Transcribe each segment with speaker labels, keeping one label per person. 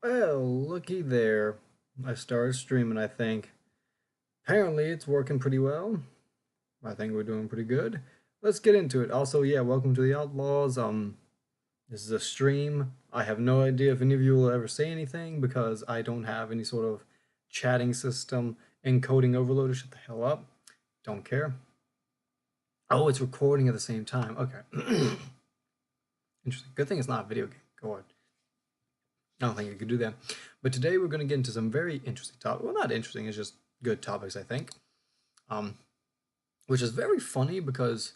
Speaker 1: Well, looky there. I started streaming, I think. Apparently, it's working pretty well. I think we're doing pretty good. Let's get into it. Also, yeah, welcome to the Outlaws. This is a stream. I have no idea if any of you will ever say anything because I don't have any sort of chatting system. Encoding overload, shut the hell up. Don't care. Oh, it's recording at the same time. Okay. Interesting. Good thing it's not a video game. Go on. I don't think I could do that. But today we're going to get into some very interesting topics. Well, not interesting, it's just good topics, I think. Um, which is very funny because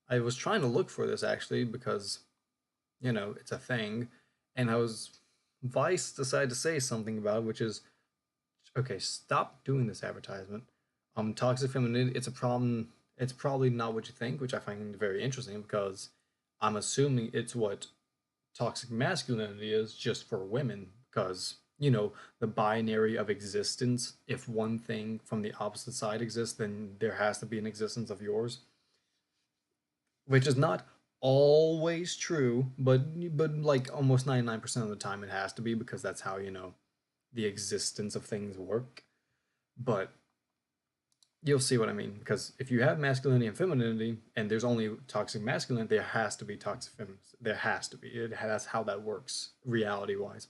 Speaker 1: I was trying to look for this actually because, it's a thing. And Vice decided to say something about it, which is, okay, stop doing this advertisement. Toxic femininity, it's a problem. It's probably not what you think, which I find very interesting because I'm assuming it's what toxic masculinity is just for women because the binary of existence, if one thing from the opposite side exists, then there has to be an existence of yours, which is not always true, but like almost 99% of the time it has to be because that's how the existence of things work. But you'll see what I mean because if you have masculinity and femininity and there's only toxic masculine, there has to be toxic feminine. There has to be. That's how that works reality wise.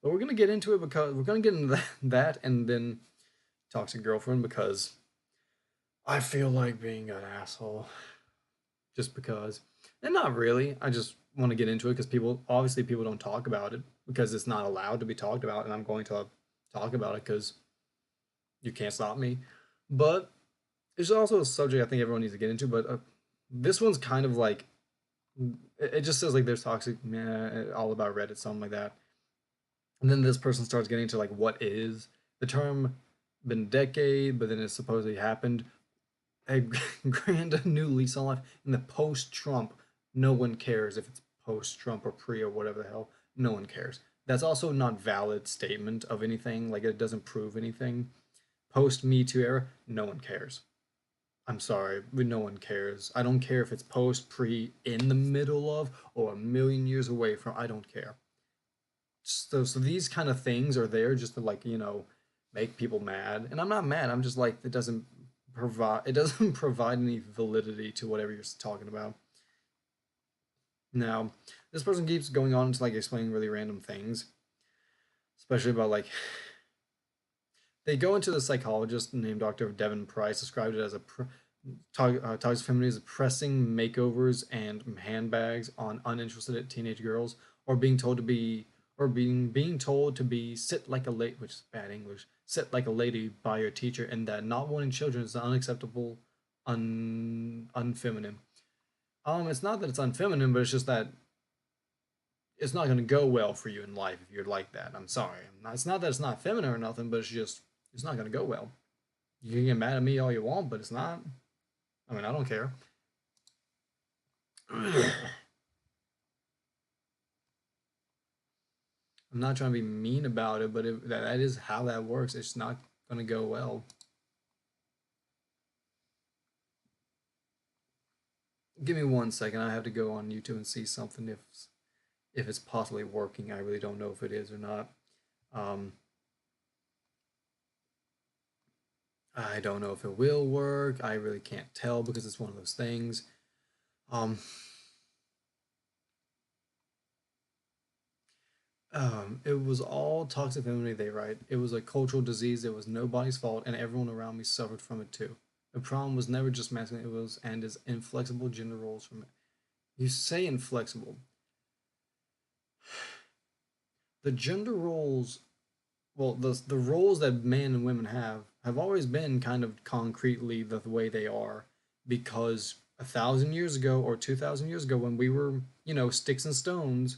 Speaker 1: But we're gonna get into it because we're gonna get into that and then toxic girlfriend because I feel like being an asshole just because, and not really. I just want to get into it because people don't talk about it because it's not allowed to be talked about, and I'm going to talk about it because you can't stop me. But it's also a subject I think everyone needs to get into, but this one's kind of like it just says like there's toxic, all about Reddit, something like that. And then this person starts getting to like what is the term been a decade, but then it supposedly happened. A grand new lease on life in the post-Trump. No one cares if it's post-Trump or pre or whatever the hell. No one cares. That's also not valid statement of anything. Like it doesn't prove anything. Post Me Too era, no one cares. I'm sorry, but no one cares. I don't care if it's post, pre, in the middle of, or a million years away from. I don't care. So these kind of things are there just to like make people mad, and I'm not mad. I'm just like it doesn't provide any validity to whatever you're talking about. Now, this person keeps going on to like explaining really random things, especially about like they go into the psychologist named Dr. Devin Price described it as toxic femininity is pressing makeovers and handbags on uninterested teenage girls, or being told to be, or being told to be sit like a lady, which is bad English, sit like a lady by your teacher, and that not wanting children is unacceptable, unfeminine. It's not that it's unfeminine, but it's just that it's not going to go well for you in life if you're like that. I'm sorry. It's not that it's not feminine or nothing, but it's not going to go well. You can get mad at me all you want, but it's not. I mean, I don't care. I'm not trying to be mean about it, but that is how that works. It's not going to go well. Give me 1 second. I have to go on YouTube and see something if it's possibly working. I really don't know if it is or not. Um, I don't know if it will work. I really can't tell because it's one of those things. Um, it was all toxic femininity, they write. It was a cultural disease. It was nobody's fault, and everyone around me suffered from it too. The problem was never just masculine, it was and is inflexible gender roles from it. You say inflexible. The gender roles, well, the roles that men and women have always been kind of concretely the way they are because 1,000 years ago or 2,000 years ago when we were sticks and stones,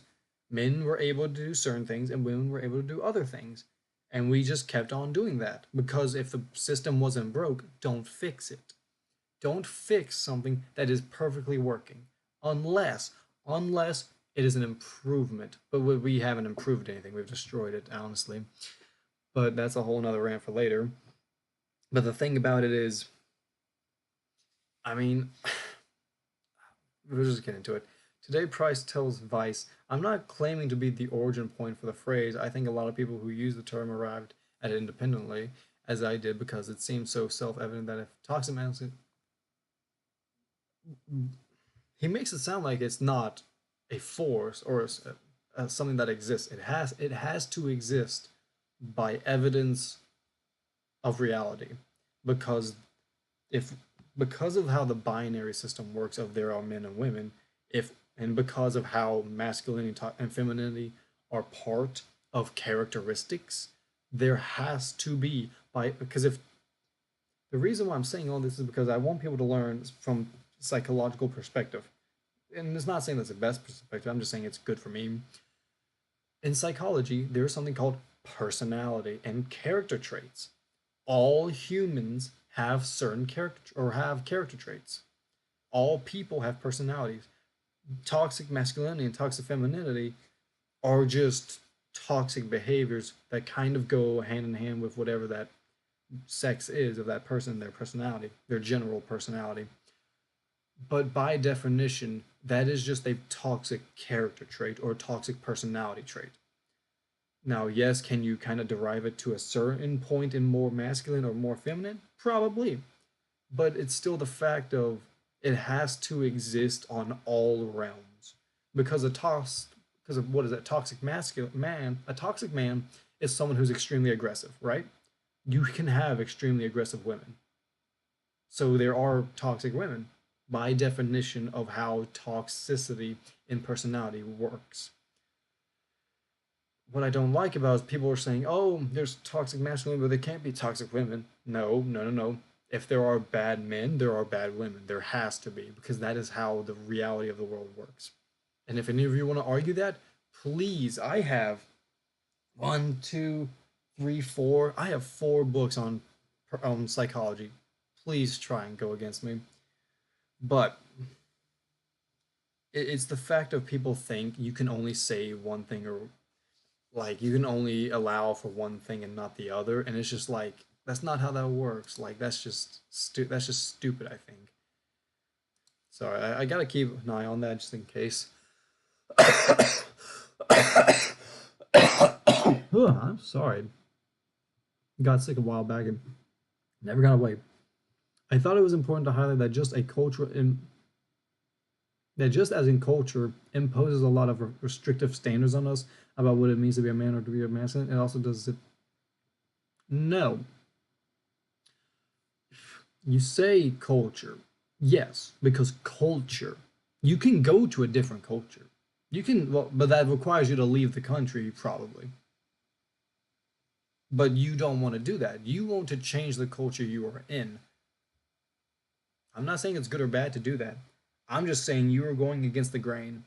Speaker 1: men were able to do certain things and women were able to do other things, and we just kept on doing that because if the system wasn't broke, don't fix it. Don't fix something that is perfectly working unless it is an improvement, but we haven't improved anything, we've destroyed it, honestly. But that's a whole nother rant for later. But the thing about it is, I mean, we'll just get into it. Today, Price tells Vice, I'm not claiming to be the origin point for the phrase. I think a lot of people who use the term arrived at it independently, as I did, because it seems so self evident that if toxic masculinity. He makes it sound like it's not a force or something that exists. It has to exist by evidence of reality, because if because of how the binary system works of there are men and women, if and because of how masculinity and femininity are part of characteristics, there has to be by because if the reason why I'm saying all this is because I want people to learn from psychological perspective. And it's not saying that's the best perspective, I'm just saying it's good for me. In psychology, there's something called personality and character traits. All humans have certain character or have character traits. All people have personalities. Toxic masculinity and toxic femininity are just toxic behaviors that kind of go hand in hand with whatever that sex is of that person, their personality, their general personality. But by definition, that is just a toxic character trait or toxic personality trait. Now, yes, can you kind of derive it to a certain point in more masculine or more feminine? Probably. But it's still the fact of it has to exist on all realms. Because because of what is that toxic masculine man, a toxic man is someone who's extremely aggressive, right? You can have extremely aggressive women. So there are toxic women by definition of how toxicity in personality works. What I don't like about is people are saying, "Oh, there's toxic masculine, but there can't be toxic women." No, no, no, no. If there are bad men, there are bad women. There has to be because that is how the reality of the world works. And if any of you want to argue that, please, I have one, two, three, four. I have 4 books on psychology. Please try and go against me. But it's the fact of people think you can only say one thing or like you can only allow for one thing and not the other, and it's just like that's not how that works. Like that's just stupid, I think. Sorry, I gotta keep an eye on that just in case. I'm sorry. Got sick a while back and never got away. I thought it was important to highlight that just as in culture imposes a lot of restrictive standards on us about what it means to be a man or to be a masculine, it also does it. No. You say culture. Yes, because culture. You can go to a different culture. You can, well, but that requires you to leave the country, probably. But you don't want to do that. You want to change the culture you are in. I'm not saying it's good or bad to do that. I'm just saying you are going against the grain.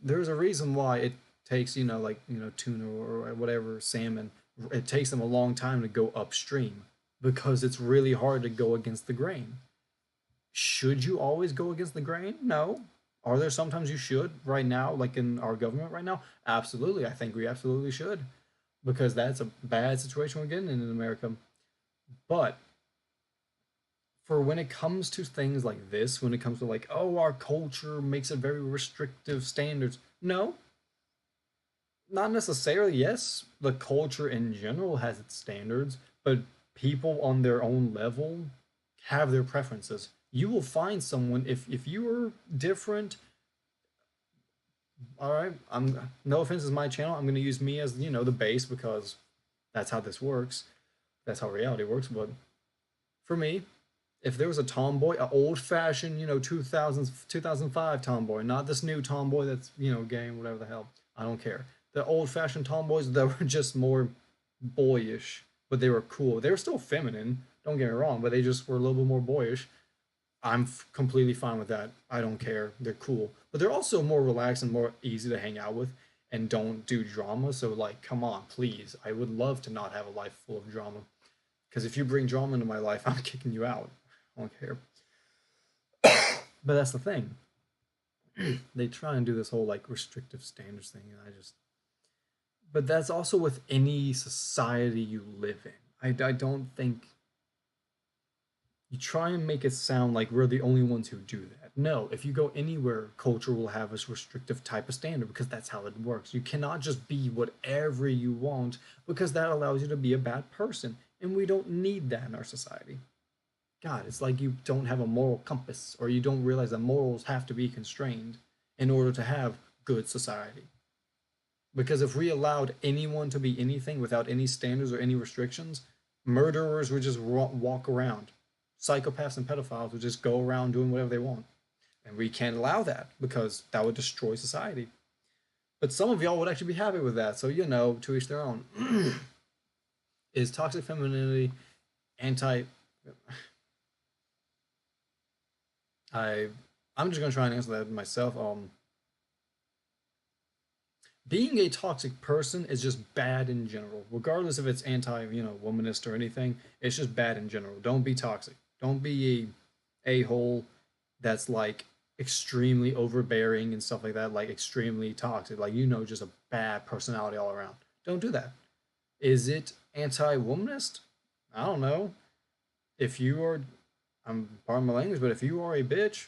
Speaker 1: There's a reason why it takes like tuna or whatever salmon. It takes them a long time to go upstream because it's really hard to go against the grain. Should you always go against the grain? No. Are there sometimes you should? Right now, like in our government right now, absolutely. I think we absolutely should because that's a bad situation we're getting in America. But for when it comes to things like this, when it comes to like, oh, our culture makes it very restrictive standards. No, not necessarily. Yes, the culture in general has its standards, but people on their own level have their preferences. You will find someone if you are different. All right, I'm no offense, is my channel. I'm going to use me as the base because that's how this works. That's how reality works. But for me, if there was a tomboy, an old fashioned, 2000s, 2005 tomboy, not this new tomboy that's, gay, whatever the hell. I don't care. The old fashioned tomboys that were just more boyish, but they were cool. They were still feminine, don't get me wrong, but they just were a little bit more boyish. I'm completely fine with that. I don't care. They're cool. But they're also more relaxed and more easy to hang out with and don't do drama. So, like, come on, please. I would love to not have a life full of drama. Because if you bring drama into my life, I'm kicking you out. I don't care. But that's the thing. They try and do this whole like restrictive standards thing, and I just. But that's also with any society you live in. I don't think you try and make it sound like we're the only ones who do that. that. No, if you go anywhere, culture will have a restrictive type of standard because that's how it works. You cannot just be whatever you want because that allows you to be a bad person. And we don't need that in our society. God, it's like you don't have a moral compass or you don't realize that morals have to be constrained in order to have good society. Because if we allowed anyone to be anything without any standards or any restrictions, murderers would just walk around. Psychopaths and pedophiles would just go around doing whatever they want. And we can't allow that because that would destroy society. But some of y'all would actually be happy with that. So, to each their own. Is toxic femininity anti. I'm just going to try and answer that myself. Being a toxic person is just bad in general, regardless if it's anti, womanist or anything. It's just bad in general. Don't be toxic. Don't be a hole that's like extremely overbearing and stuff like that, like extremely toxic, like just a bad personality all around. Don't do that. Is it anti-womanist? I don't know. If you are, I'm pardon my language, but if you are a bitch,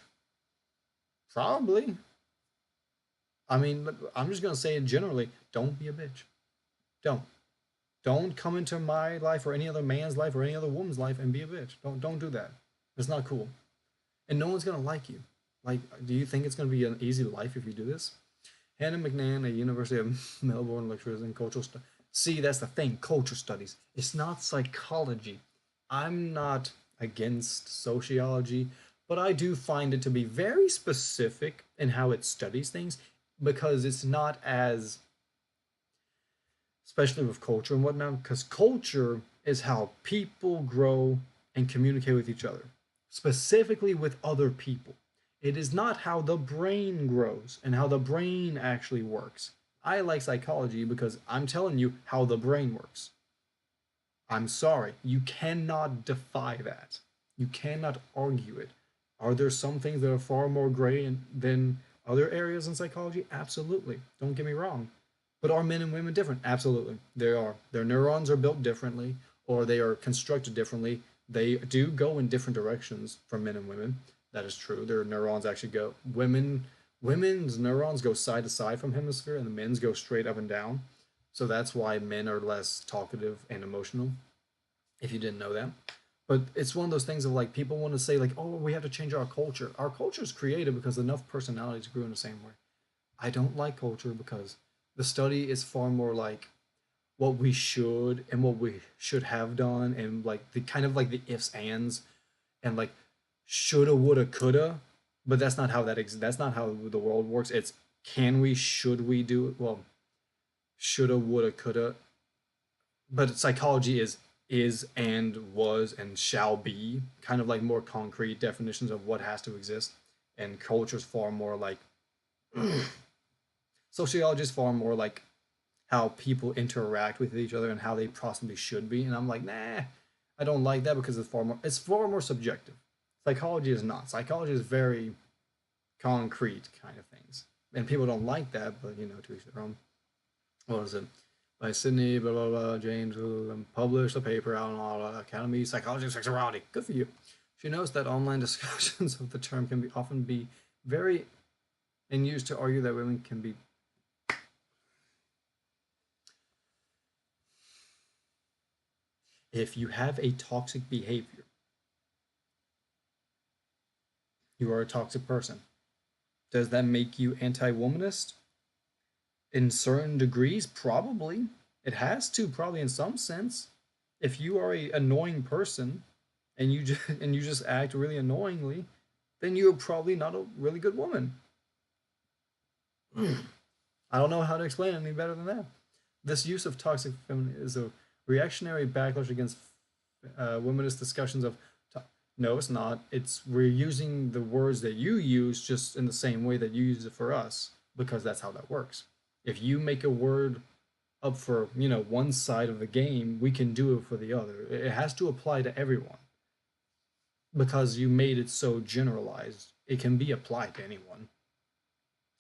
Speaker 1: probably. I mean, I'm just gonna say it generally. Don't be a bitch. Don't. Don't come into my life or any other man's life or any other woman's life and be a bitch. Don't do that. It's not cool. And no one's gonna like you. Like, do you think it's gonna be an easy life if you do this? Hannah McNann, a University of Melbourne lecturer in cultural studies. See, that's the thing. Culture studies. It's not psychology. I'm not against sociology, but I do find it to be very specific in how it studies things because it's not as, especially with culture and whatnot, because culture is how people grow and communicate with each other, specifically with other people. It is not how the brain grows and how the brain actually works. I like psychology because I'm telling you how the brain works. I'm sorry, you cannot defy that. You cannot argue it. Are there some things that are far more gray than other areas in psychology? Absolutely. Don't get me wrong. But are men and women different? Absolutely. They are. Their neurons are built differently or they are constructed differently. They do go in different directions for men and women. That is true. Their neurons actually go women's neurons go side to side from hemisphere and the men's go straight up and down. So that's why men are less talkative and emotional, if you didn't know that. But it's one of those things of like people want to say like, oh, we have to change our culture. Our culture is created because enough personalities grew in the same way. I don't like culture because the study is far more like what we should and what we should have done and like the kind of like the ifs ands and like shoulda woulda coulda, but that's not how the world works. It's can we, should we do it? Well, shoulda woulda coulda, but psychology is and was and shall be kind of like more concrete definitions of what has to exist, and culture is far more like sociology is far more like how people interact with each other and how they possibly should be. And I'm like, nah, I don't like that because it's far more subjective. Psychology is not. Psychology is very concrete kind of things, and people don't like that. But to each their own. What is it? By Sydney, blah blah blah, James, published a paper out on Academy Psychology of Sexuality. Good for you. She notes that online discussions of the term can be often be very and used to argue that women can be. If you have a toxic behavior, you are a toxic person. Does that make you anti-womanist? In certain degrees, probably. It has to, probably in some sense. If you are a annoying person and you just act really annoyingly, then you're probably not a really good woman. I don't know how to explain it any better than that. This use of toxic feminism is a reactionary backlash against womanist discussions of. No, it's not. It's we're using the words that you use just in the same way that you use it for us because that's how that works. If you make a word up for one side of the game, we can do it for the other. It has to apply to everyone because you made it so generalized. It can be applied to anyone.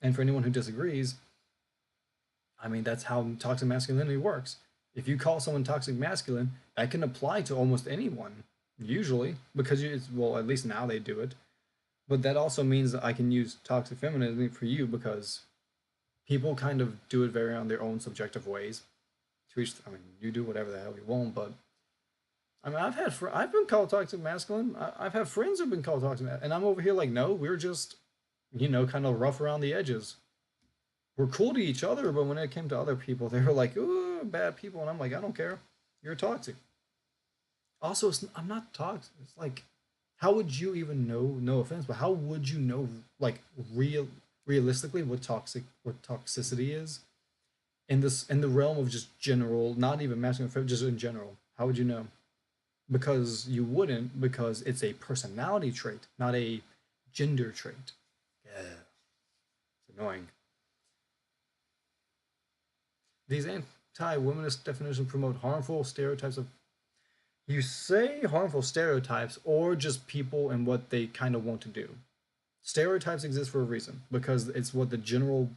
Speaker 1: And for anyone who disagrees, I mean, that's how toxic masculinity works. If you call someone toxic masculine, that can apply to almost anyone, usually, because well, at least now they do it. But that also means that I can use toxic femininity for you because people kind of do it very on their own subjective ways. To each, I mean, you do whatever the hell you want, but I mean, I've been called toxic masculine. I've had friends who've been called toxic, and I'm over here like, no, we're just, kind of rough around the edges. We're cool to each other, but when it came to other people, they were like, ooh, bad people, and I'm like, I don't care. You're toxic. Also, I'm not toxic. It's like, how would you even know? No offense, but how would you know, like, realistically, what toxicity is in the realm of just general, not even masculine, just in general? How would you know? Because you wouldn't, because it's a personality trait, not a gender trait. Yeah, it's annoying. These anti-womanist definitions promote harmful stereotypes of, you say harmful stereotypes or just people and what they kind of want to do. Stereotypes exist for a reason because it's what the general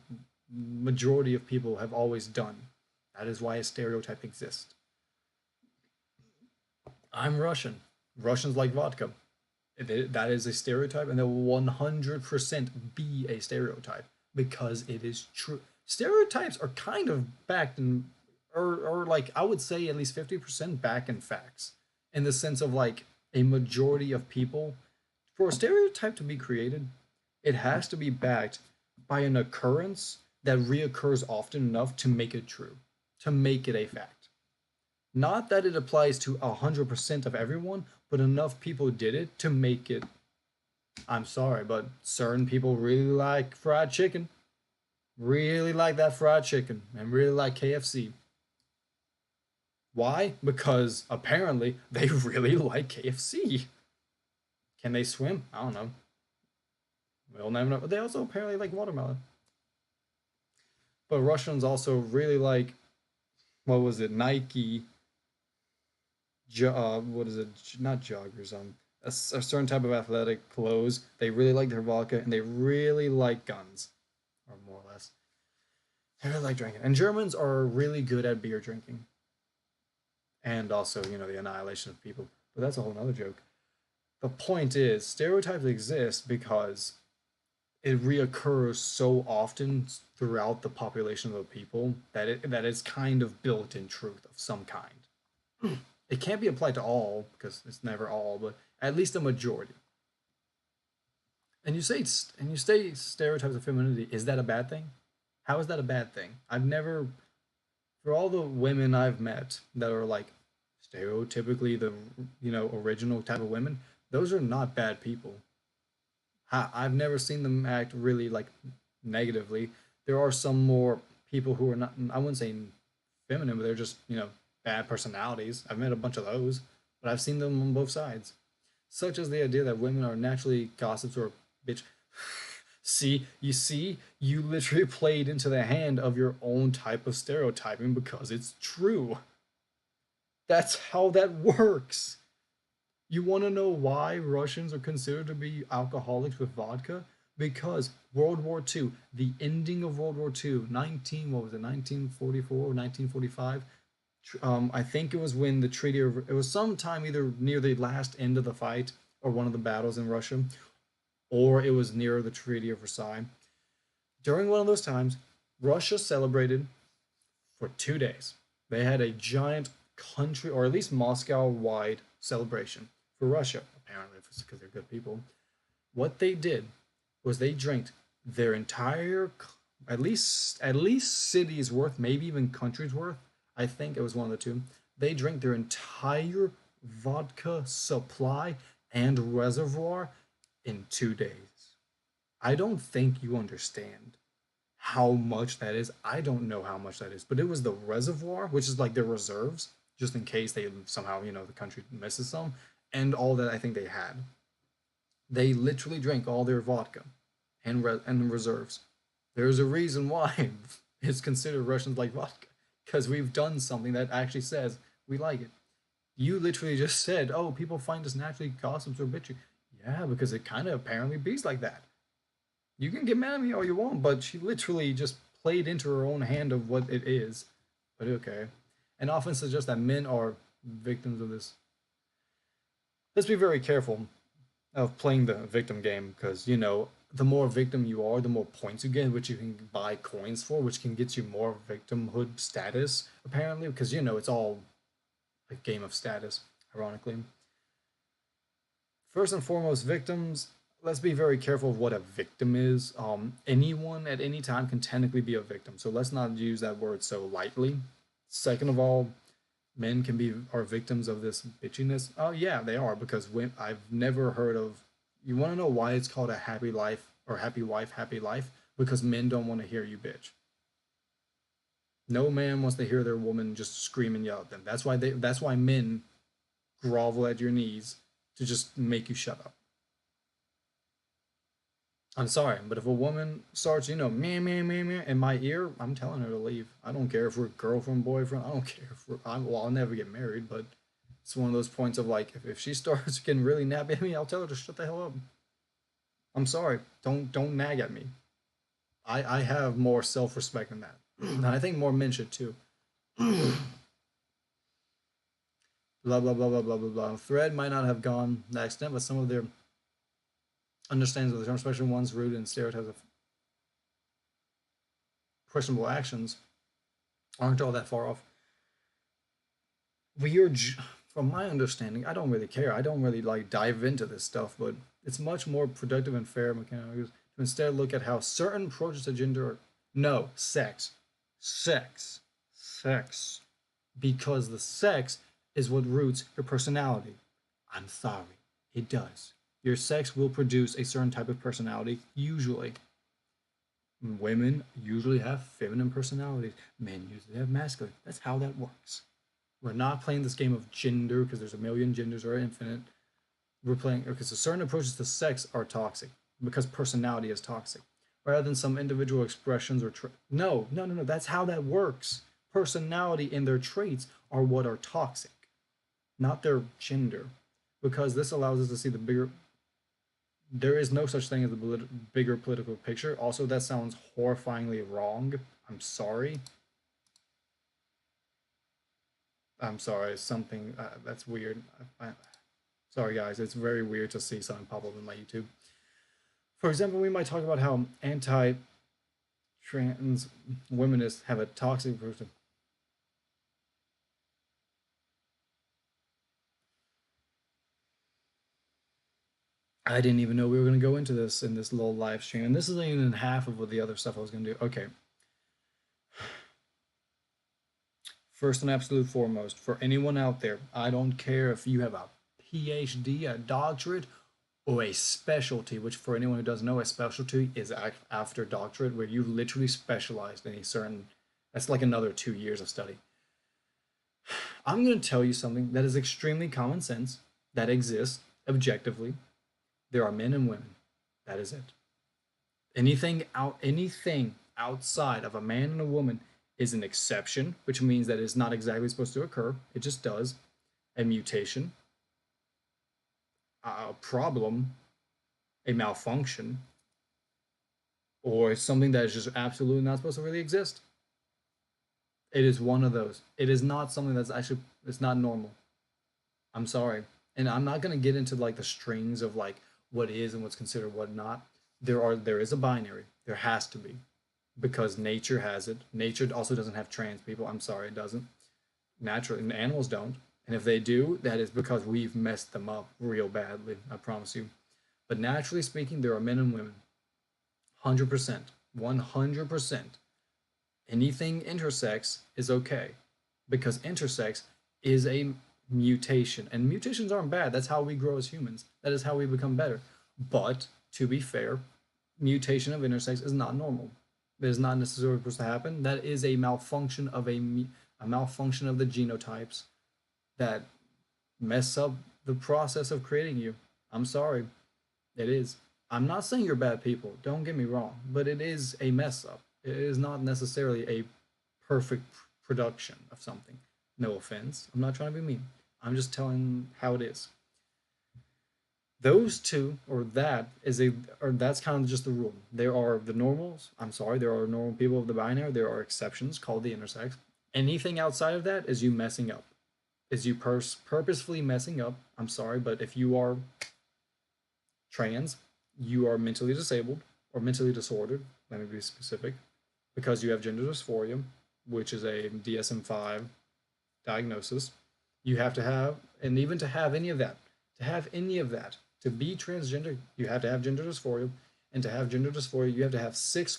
Speaker 1: majority of people have always done. That is why a stereotype exists. I'm Russian. Russians like vodka. That is a stereotype, and they'll 100% be a stereotype because it is true. Stereotypes are kind of backed in, or like I would say at least 50% back in facts, in the sense of like a majority of people. For a stereotype to be created, it has to be backed by an occurrence that reoccurs often enough to make it true, to make it a fact. Not that it applies to 100% of everyone, but enough people did it to make it. I'm sorry, but certain people really like fried chicken, really like that fried chicken, and really like KFC. Why? Because apparently they really like KFC. Can they swim? I don't know. We'll never know. But they also apparently like watermelon. But Russians also really like, what was it, Nike, what is it? Not joggers. A certain type of athletic clothes. They really like their vodka and they really like guns, or more or less. They really like drinking. And Germans are really good at beer drinking, and also the annihilation of people. But that's a whole other joke. The point is, stereotypes exist because it reoccurs so often throughout the population of the people that it's kind of built in truth of some kind. It can't be applied to all because it's never all, but at least a majority. And you say stereotypes of femininity. Is that a bad thing? How is that a bad thing? I've never, for all the women I've met that are like stereotypically the original type of women, those are not bad people. I've never seen them act really like negatively. There are some more people who are not, I wouldn't say feminine, but they're just bad personalities. I've met a bunch of those, but I've seen them on both sides, such as the idea that women are naturally gossips or bitch. You literally played into the hand of your own type of stereotyping because it's true. That's how that works. You want to know why Russians are considered to be alcoholics with vodka? Because World War II, the ending of World War II, 19, what was it, 1944 or 1945? I think it was when the Treaty of, it was sometime either near the last end of the fight or one of the battles in Russia, or it was near the Treaty of Versailles. During one of those times, Russia celebrated for 2 days. They had a giant country, or at least Moscow wide celebration for Russia, apparently, because they're good people. What they did was they drank their entire, at least cities worth, maybe even countries worth. I think it was one of the two. They drank their entire vodka supply and reservoir in 2 days. I don't think you understand how much that is. I don't know how much that is, but it was the reservoir, which is like their reserves, just in case they somehow, the country misses some, and all that I think they had. They literally drank all their vodka and reserves. There's a reason why it's considered Russians like vodka, because we've done something that actually says we like it. You literally just said, "Oh, people find us naturally gossips or bitchy." Yeah, because it kind of apparently bees like that. You can get mad at me all you want, but she literally just played into her own hand of what it is. But okay. And often suggests that men are victims of this. Let's be very careful. of playing the victim game because you know the more victim you are, the more points you get, which you can buy coins for, which can get you more victimhood status apparently. Because you know it's all a game of status, ironically. First and foremost, victims. Let's be very careful of what a victim is. Anyone at any time can technically be a victim, so let's not use that word so lightly. Second of all, men can be are victims of this bitchiness. Oh yeah, they are because when I've never heard of. You want to know why it's called a happy life or happy wife, happy life? Because men don't want to hear you bitch. No man wants to hear their woman just scream and yell at them. That's why they. That's why men grovel at your knees to just make you shut up. I'm sorry, but if a woman starts, you know, meh in my ear, I'm telling her to leave. I don't care if we're girlfriend, boyfriend. I don't care if well, I'll never get married, but it's one of those points of like, if she starts getting really nappy at me, I'll tell her to shut the hell up. I'm sorry. Don't nag at me. I have more self respect than that, and I think more men should too. Blah blah blah blah blah blah blah. Thread might not have gone that extent, but some of their understandings of the term, especially ones rooted in stereotypes of questionable actions, aren't all that far off. Weird, from my understanding, I don't really care. I don't really like dive into this stuff, but it's much more productive and fair mechanics to instead look at how certain approaches to gender are, no, sex, sex, because the sex is what roots your personality. I'm sorry, it does. Your sex will produce a certain type of personality, usually. Women usually have feminine personalities. Men usually have masculine. That's how that works. We're not playing this game of gender because there's a million genders or infinite. We're playing because certain approaches to sex are toxic because personality is toxic, rather than some individual expressions or no. That's how that works. Personality and their traits are what are toxic, not their gender, because this allows us to see the bigger. There is no such thing as a bigger political picture. Also, that sounds horrifyingly wrong. I'm sorry. I'm sorry. Something that's weird. Sorry, guys. It's very weird to see something pop up in my YouTube. For example, we might talk about how anti-trans womanists have a toxic person. I didn't even know we were going to go into this in this little live stream, and this isn't even half of what the other stuff I was going to do. Okay. First and absolute foremost, for anyone out there, I don't care if you have a PhD, a doctorate, or a specialty, which for anyone who doesn't know, a specialty is after doctorate, where you've literally specialized in a certain, that's like another 2 years of study. I'm going to tell you something that is extremely common sense, that exists objectively. There are men and women. That is it. Anything outside of a man and a woman is an exception, which means that it's not exactly supposed to occur. It just does. A mutation, a problem, a malfunction, or something that is just absolutely not supposed to really exist. It is one of those. It is not something that's actually it's not normal. I'm sorry. And I'm not gonna get into like the strings of like what is and what's considered what not. There is a binary. There has to be. Because nature has it. Nature also doesn't have trans people. I'm sorry, it doesn't. Naturally, and animals don't. And if they do, that is because we've messed them up real badly. I promise you. But naturally speaking, there are men and women. 100%. 100%. Anything intersex is okay because intersex is a mutation, and mutations aren't bad. That's how we grow as humans. That is how we become better. But to be fair, mutation of intersex is not normal. That is not necessarily supposed to happen. That is a malfunction of a malfunction of the genotypes that mess up the process of creating you. I'm sorry, it is. I'm not saying you're bad people. Don't get me wrong, but it is a mess up. It is not necessarily a perfect production of something. No offense. I'm not trying to be mean. I'm just telling how it is. Those two, or that is a, or that's kind of just the rule. There are the normals. I'm sorry, there are normal people of the binary. There are exceptions called the intersex. Anything outside of that is you messing up. Is you purposefully messing up. I'm sorry, but if you are trans, you are mentally disabled or mentally disordered. Let me be specific, because you have gender dysphoria, which is a DSM-5 diagnosis. You have to have, and even to have any of that, to be transgender, you have to have gender dysphoria, and to have gender dysphoria, you have to have six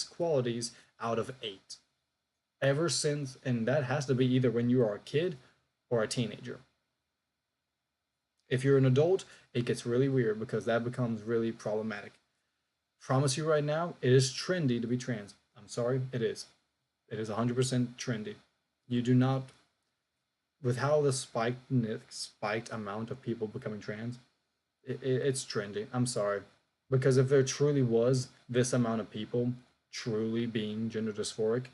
Speaker 1: qualities out of eight. Ever since, and that has to be either when you are a kid or a teenager. If you're an adult, it gets really weird because that becomes really problematic. Promise you right now, it is trendy to be trans. I'm sorry, it is. It is 100% trendy. You do not, with how the spiked amount of people becoming trans, it's trendy. I'm sorry, because if there truly was this amount of people truly being gender dysphoric,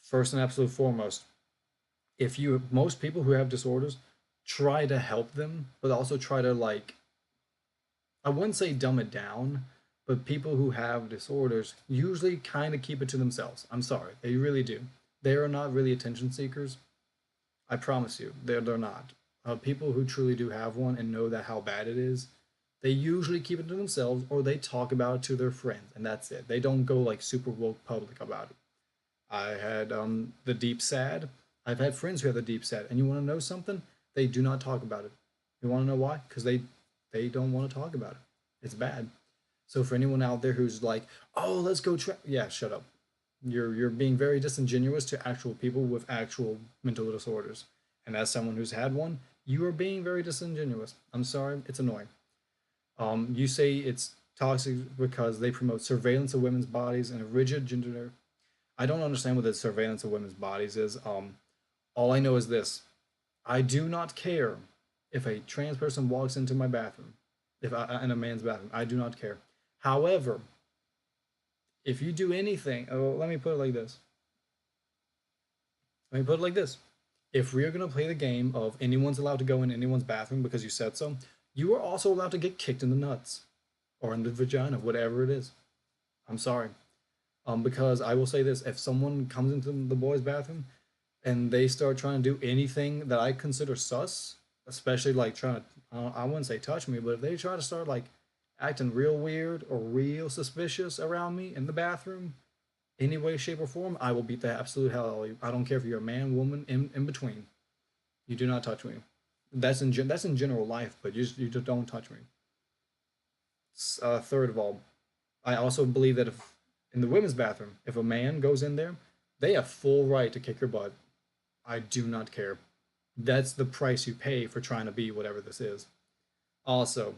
Speaker 1: first and absolute foremost, if you most people who have disorders try to help them, but also try to like, I wouldn't say dumb it down, but people who have disorders usually kind of keep it to themselves. I'm sorry, they really do. They are not really attention seekers. I promise you, they're not. People who truly do have one and know that how bad it is, they usually keep it to themselves or they talk about it to their friends, and that's it. They don't go like super woke public about it. I had the deep sad. I've had friends who have the deep sad, and you want to know something? They do not talk about it. You want to know why? Because they don't want to talk about it. It's bad. So for anyone out there who's like, "Oh, let's go try," yeah, shut up. You're being very disingenuous to actual people with actual mental disorders, and as someone who's had one, you are being very disingenuous. I'm sorry, it's annoying. You say it's toxic because they promote surveillance of women's bodies and a rigid gender. I don't understand what the surveillance of women's bodies is. All I know is this: I do not care if a trans person walks into my bathroom, if in a man's bathroom. I do not care. However, if you do anything, oh, let me put it like this. Let me put it like this. If we are going to play the game of anyone's allowed to go in anyone's bathroom because you said so, you are also allowed to get kicked in the nuts or in the vagina, whatever it is. I'm sorry. Because I will say this: if someone comes into the boys' bathroom and they start trying to do anything that I consider sus, especially like trying to, I wouldn't say touch me, but if they try to start like acting real weird or real suspicious around me in the bathroom, any way, shape, or form, I will beat the absolute hell out of you. I don't care if you're a man, woman, in between. You do not touch me. That's in general life, but you just don't touch me. Third of all, I also believe that if in the women's bathroom, if a man goes in there, they have full right to kick your butt. I do not care. That's the price you pay for trying to be whatever this is. Also,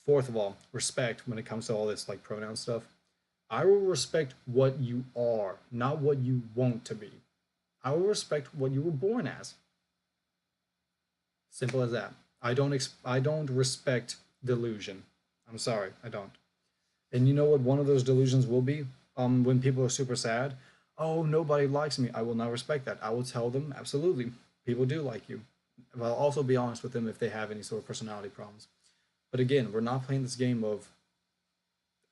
Speaker 1: fourth of all, respect when it comes to all this like pronoun stuff. I will respect what you are, not what you want to be. I will respect what you were born as. Simple as that. I don't respect delusion. I'm sorry, I don't. And you know what one of those delusions will be? When people are super sad, oh, nobody likes me. I will not respect that. I will tell them absolutely, people do like you. But I'll also be honest with them if they have any sort of personality problems. But again, we're not playing this game of,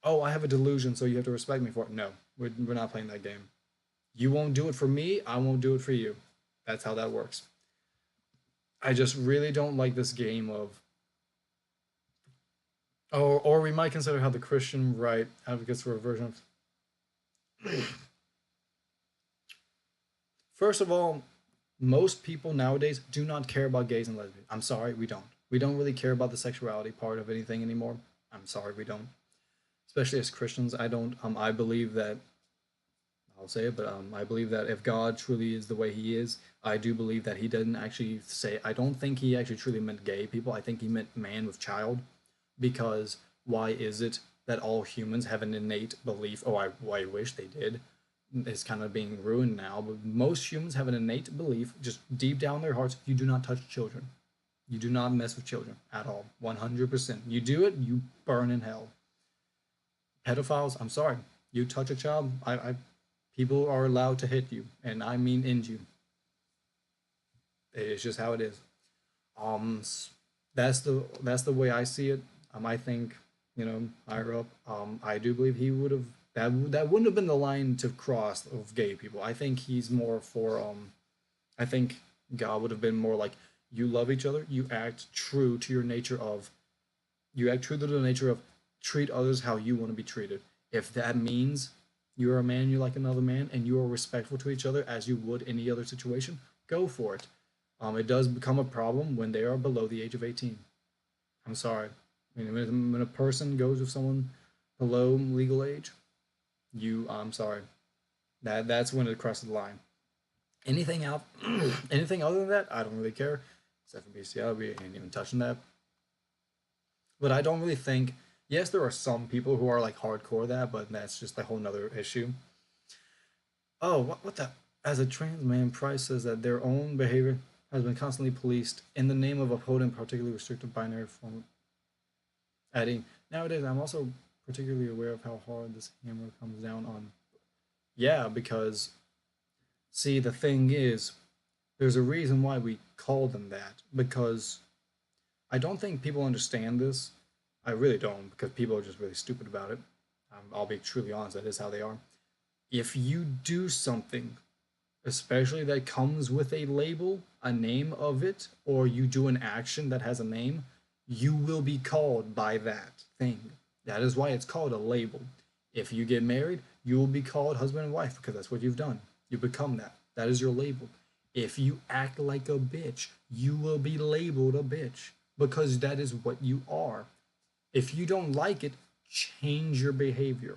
Speaker 1: oh, I have a delusion, so you have to respect me for it. No, we're not playing that game. You won't do it for me, I won't do it for you. That's how that works. I just really don't like this game of, or we might consider how the Christian right advocates for a version of. First of all, most people nowadays do not care about gays and lesbians. I'm sorry, we don't. We don't really care about the sexuality part of anything anymore. I'm sorry, we don't. Especially as Christians, I don't. I believe that, I'll say it, but I believe that if God truly is the way He is, I do believe that He didn't actually say. I don't think He actually truly meant gay people. I think He meant man with child, because why is it that all humans have an innate belief? Oh, I wish they did. It's kind of being ruined now, but most humans have an innate belief, just deep down their hearts, you do not touch children. You do not mess with children at all. 100%. You do it, you burn in hell. Pedophiles, I'm sorry. You touch a child, people are allowed to hit you, and I mean end you. It's just how it is. Um, that's the way I see it. I think, higher up. I do believe he would have, that wouldn't have been the line to cross of gay people. I think he's more for I think God would have been more like, you love each other, you act true to your nature of You act true to the nature of treat others how you want to be treated. If that means you're a man, you like another man, and you are respectful to each other as you would any other situation, go for it. It does become a problem when they are below the age of 18. I'm sorry. I mean, when a person goes with someone below legal age, I'm sorry. That's when it crosses the line. Anything out, anything other than that, I don't really care. Except for BCL, we ain't even touching that. But I don't really think. Yes, there are some people who are like hardcore that, but that's just a whole nother issue. Oh, what the? As a trans man, Price says that their own behavior has been constantly policed in the name of upholding particularly restrictive binary form. Adding, nowadays, I'm also particularly aware of how hard this hammer comes down on. Yeah, because see, the thing is, there's a reason why we call them that. Because I don't think people understand this. I really don't, because people are just really stupid about it. I'll be truly honest, that is how they are. If you do something, especially that comes with a label, a name of it, or you do an action that has a name, you will be called by that thing. That is why it's called a label. If you get married, you will be called husband and wife because that's what you've done. You become that. That is your label. If you act like a bitch, you will be labeled a bitch because that is what you are. If you don't like it, change your behavior.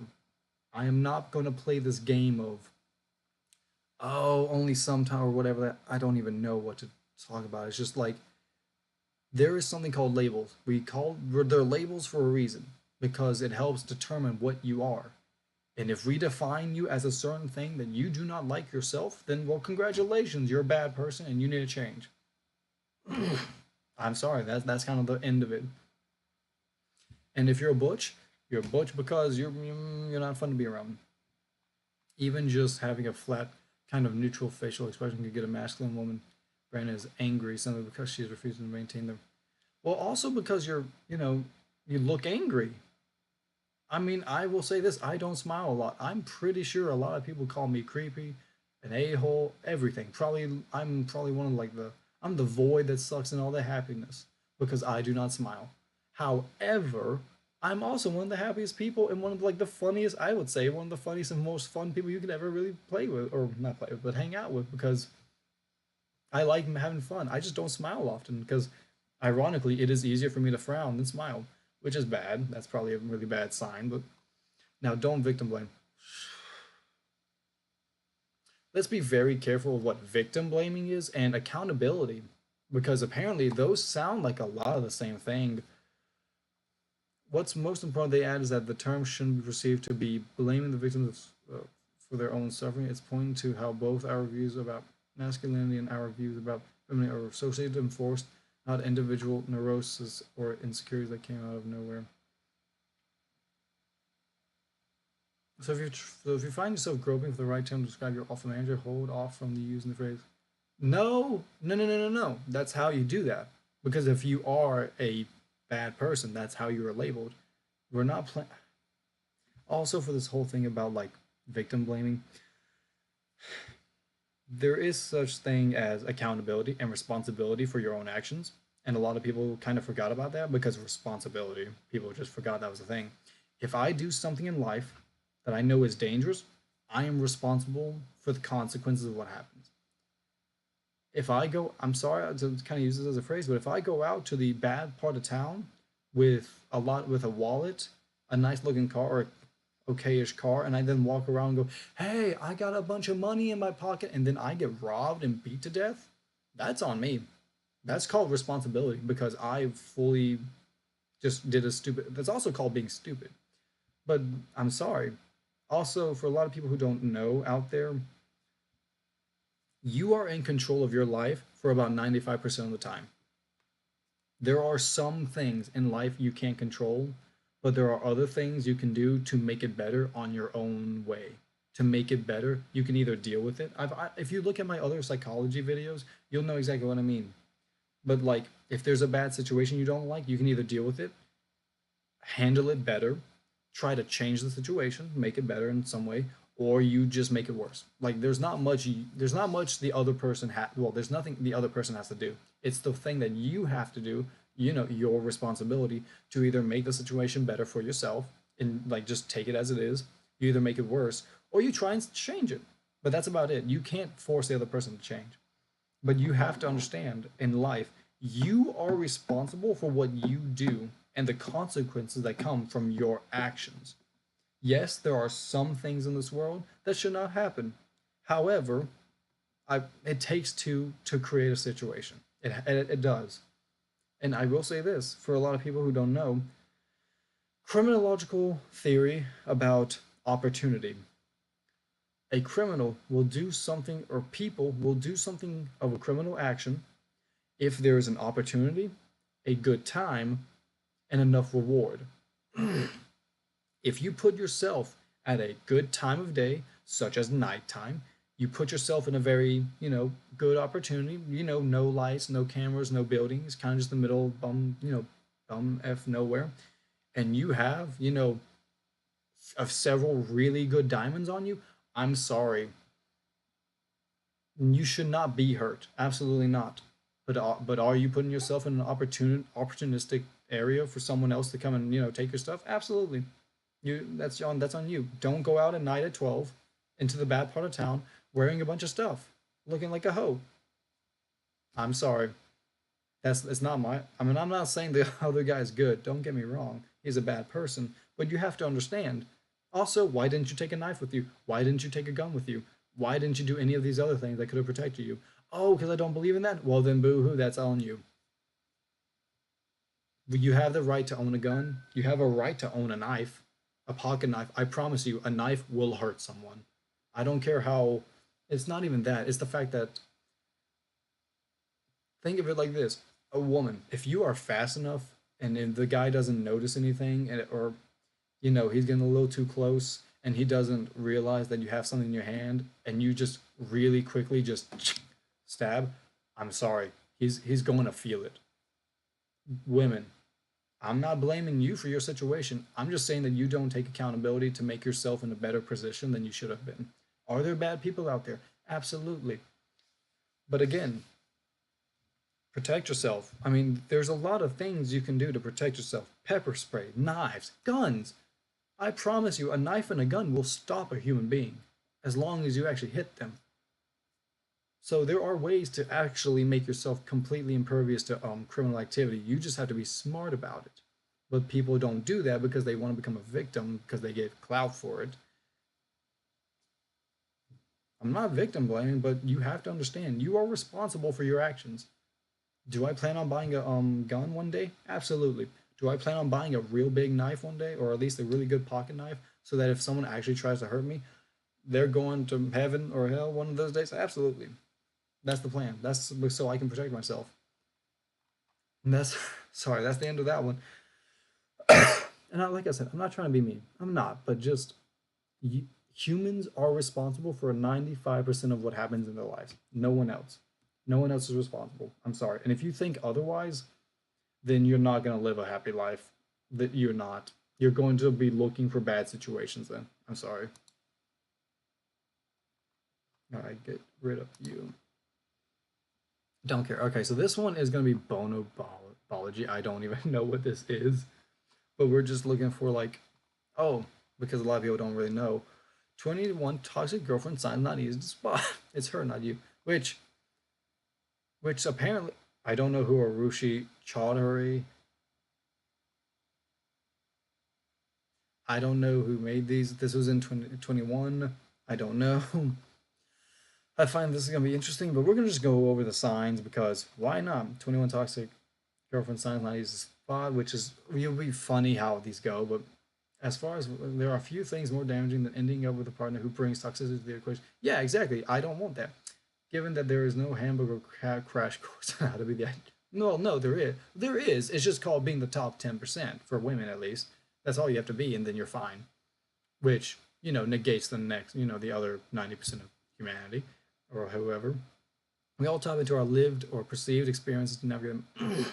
Speaker 1: I am not going to play this game of, oh, only sometime or whatever. That I don't even know what to talk about. It's just like there is something called labels. They're labels for a reason because it helps determine what you are. And if we define you as a certain thing that you do not like yourself, then well, congratulations, you're a bad person and you need to change. I'm sorry, that's kind of the end of it. And if you're a butch because you're not fun to be around. Even just having a flat, kind of neutral facial expression could get a masculine woman brand as angry simply because she's refusing to maintain them. Well, also because you look angry. I mean, I will say this: I don't smile a lot. I'm pretty sure a lot of people call me creepy, an a-hole, everything. I'm probably one of I'm the void that sucks in all the happiness because I do not smile. However, I'm also one of the happiest people and one of the funniest, I would say, one of the funniest and most fun people you could ever really play with, or not play with, but hang out with because I like having fun. I just don't smile often because, ironically, it is easier for me to frown than smile, which is bad. That's probably a really bad sign. But now, don't victim blame. Let's be very careful of what victim blaming is and accountability, because apparently those sound like a lot of the same thing. What's most important they add is that the term shouldn't be perceived to be blaming the victims for their own suffering. It's pointing to how both our views about masculinity and our views about femininity are associated and forced, not individual neurosis or insecurities that came out of nowhere. So if you find yourself groping for the right term to describe your awful manager, hold off from the using the phrase. No, no, no, no, no, no. That's how you do that. Because if you are a bad person, that's how you are labeled. We're not playing. Also, for this whole thing about victim blaming, there is such thing as accountability and responsibility for your own actions. And a lot of people kind of forgot about that because of responsibility. People just forgot that was a thing. If I do something in life that I know is dangerous, I am responsible for the consequences of what happens. If I go, I'm sorry to kind of use this as a phrase, but if I go out to the bad part of town with a wallet, a nice looking car, or okayish car, and I then walk around and go, "Hey, I got a bunch of money in my pocket," and then I get robbed and beat to death, that's on me. That's called responsibility because I fully just did a stupid. That's also called being stupid. But I'm sorry. Also, for a lot of people who don't know out there, you are in control of your life for about 95% of the time. There are some things in life you can't control, but there are other things you can do to make it better on your own way. To make it better, you can either deal with it. If you look at my other psychology videos, you'll know exactly what I mean. But if there's a bad situation you don't like, you can either deal with it, handle it better, try to change the situation, make it better in some way, or you just make it worse. There's not much the other person well, there's nothing the other person has to do. It's the thing that you have to do. your responsibility to either make the situation better for yourself and like just take it as it is. You either make it worse or you try and change it. But that's about it. You can't force the other person to change. But you have to understand in life, you are responsible for what you do and the consequences that come from your actions. Yes, there are some things in this world that should not happen. However, it takes two to create a situation. It does. And I will say this for a lot of people who don't know, criminological theory about opportunity. A criminal will do something, or people will do something of a criminal action if there is an opportunity, a good time, and enough reward. If you put yourself at a good time of day, such as nighttime, you put yourself in a very, good opportunity, no lights, no cameras, no buildings, kind of just the middle bum, bum F nowhere. And you have, of several really good diamonds on you, I'm sorry. You should not be hurt. Absolutely not. But are you putting yourself in an opportunistic area for someone else to come and take your stuff? Absolutely. That's on you. Don't go out at night at 12 into the bad part of town wearing a bunch of stuff, looking like a hoe. I'm sorry. It's not my. I mean, I'm not saying the other guy's good. Don't get me wrong. He's a bad person, but you have to understand. Also, why didn't you take a knife with you? Why didn't you take a gun with you? Why didn't you do any of these other things that could have protected you? Oh, because I don't believe in that? Well, then boo hoo, that's on you. You have the right to own a gun. You have a right to own a knife, a pocket knife. I promise you, a knife will hurt someone. I don't care how. It's not even that. It's the fact that, think of it like this: a woman, if you are fast enough and if the guy doesn't notice anything, or he's getting a little too close and he doesn't realize that you have something in your hand and you just really quickly just stab, I'm sorry, he's going to feel it. Women, I'm not blaming you for your situation. I'm just saying that you don't take accountability to make yourself in a better position than you should have been. Are there bad people out there? Absolutely. But again, protect yourself. I mean, there's a lot of things you can do to protect yourself: pepper spray, knives, guns. I promise you, a knife and a gun will stop a human being as long as you actually hit them. So there are ways to actually make yourself completely impervious to criminal activity. You just have to be smart about it. But people don't do that because they want to become a victim because they get clout for it. I'm not victim blaming, but you have to understand you are responsible for your actions. Do I plan on buying a gun one day? Absolutely. Do I plan on buying a real big knife one day, or at least a really good pocket knife, so that if someone actually tries to hurt me, they're going to heaven or hell one of those days? Absolutely. That's the plan. That's so I can protect myself. And that's sorry. That's the end of that one. And like I said, I'm not trying to be mean. I'm not, but just humans are responsible for 95% of what happens in their lives. No one else. No one else is responsible. I'm sorry. And if you think otherwise, then you're not going to live a happy life. That you're not. You're going to be looking for bad situations then. I'm sorry. All right, get rid of you. Don't care. Okay, so this one is going to be bonobology. I don't even know what this is, but we're just looking for like, oh, because a lot of people don't really know. 21 toxic girlfriend sign not easy to spot. It's her, not you. Which apparently I don't know who Arushi Chaudhary. I don't know who made these. This was in 2021. I don't know. I find this is gonna be interesting, but we're gonna just go over the signs because why not? 21 toxic girlfriend signs not easy to spot, which is it'll be funny how these go. But as far as there are a few things more damaging than ending up with a partner who brings toxicity to the equation. Yeah, exactly. I don't want that. Given that there is no hamburger crash course on how to be the no, there is. There is. It's just called being the top 10% for women, at least. That's all you have to be, and then you're fine. Which, negates the other 90% of humanity or whoever. We all tap into our lived or perceived experiences to navigate them.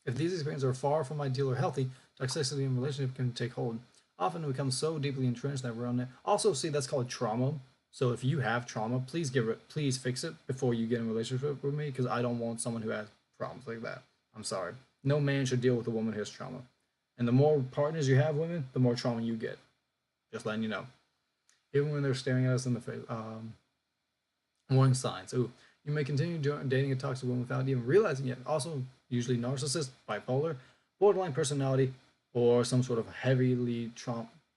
Speaker 1: If these experiences are far from ideal or healthy, toxicity in relationship can take hold. Often we become so deeply entrenched that we're on it. Also, see, that's called trauma. So if you have trauma, please fix it before you get in a relationship with me, because I don't want someone who has problems like that. I'm sorry. No man should deal with a woman who has trauma. And the more partners you have, women, the more trauma you get. Just letting you know. Even when they're staring at us in the face. Warning signs. Ooh, you may continue dating a toxic woman without even realizing it. Also, usually narcissist, bipolar, borderline personality, or some sort of heavily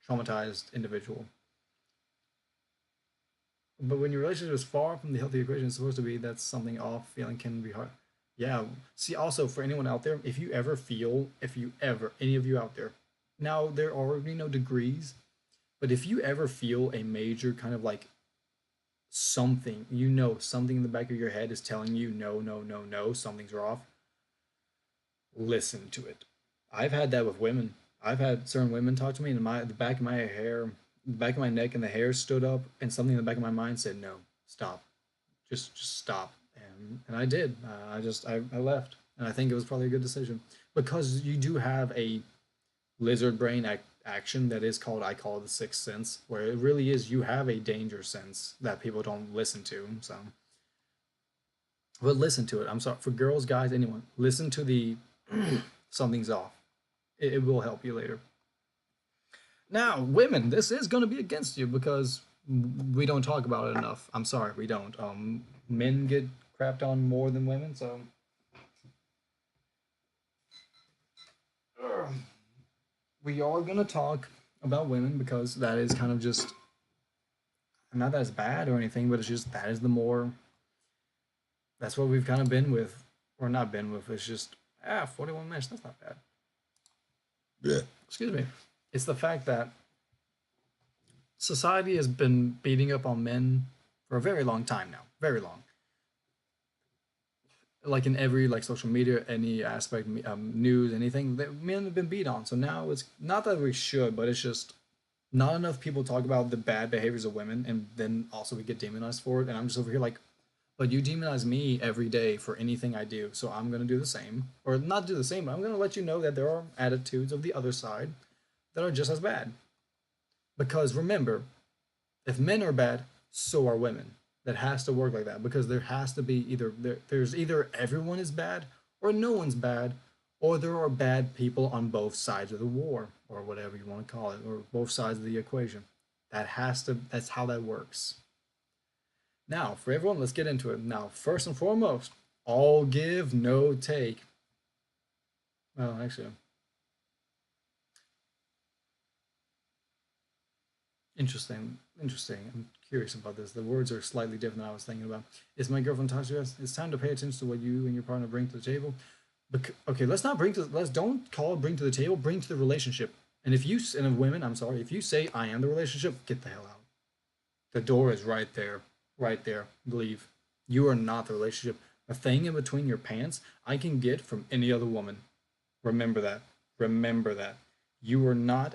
Speaker 1: traumatized individual. But when your relationship is far from the healthy equation it's supposed to be, that's something off. Feeling can be hard. Yeah. See, also for anyone out there, if you ever, any of you out there, now there are already no degrees, but if you ever feel a major kind of like something, something in the back of your head is telling you no, no, no, no, something's off, listen to it. I've had that with women. I've had certain women talk to me, and the back of my hair, the back of my neck, and the hair stood up, and something in the back of my mind said, "No, stop, just stop." And I did. I left, and I think it was probably a good decision because you do have a lizard brain action that is called, I call it the sixth sense, where it really is you have a danger sense that people don't listen to. So, but listen to it. I'm sorry for girls, guys, anyone. Listen to the something's off. It will help you later. Now, women, this is going to be against you because we don't talk about it enough. I'm sorry, we don't. Men get crapped on more than women, so we are going to talk about women because that is kind of just not that it's bad or anything, but it's just that is the more that's what we've kind of been with, or not been with. It's just 41 minutes. That's not bad. Yeah. Excuse me. It's the fact that society has been beating up on men for a very long time now. Very long. Like in every like social media, any aspect, news, anything, that men have been beat on. So now it's not that we should, but it's just not enough people talk about the bad behaviors of women, and then also we get demonized for it. And I'm just over here like, but you demonize me every day for anything I do, so I'm gonna do the same, or not do the same. But I'm gonna let you know that there are attitudes of the other side that are just as bad. Because remember, if men are bad, so are women. That has to work like that because there has to be there's either everyone is bad or no one's bad, or there are bad people on both sides of the war or whatever you want to call it, or both sides of the equation. That's how that works. Now, for everyone, let's get into it. Now, first and foremost, all give, no take. Well, actually, interesting. Interesting. I'm curious about this. The words are slightly different than I was thinking about. Is my girlfriend toxic? It's time to pay attention to what you and your partner bring to the table. Okay, let's not bring to let's don't call it bring to the table. Bring to the relationship. And if you and of women, I'm sorry, if you say I am the relationship, get the hell out. The door is right there, right there. Leave. You are not the relationship. A thing in between your pants, I can get from any other woman. Remember that. Remember that. You are not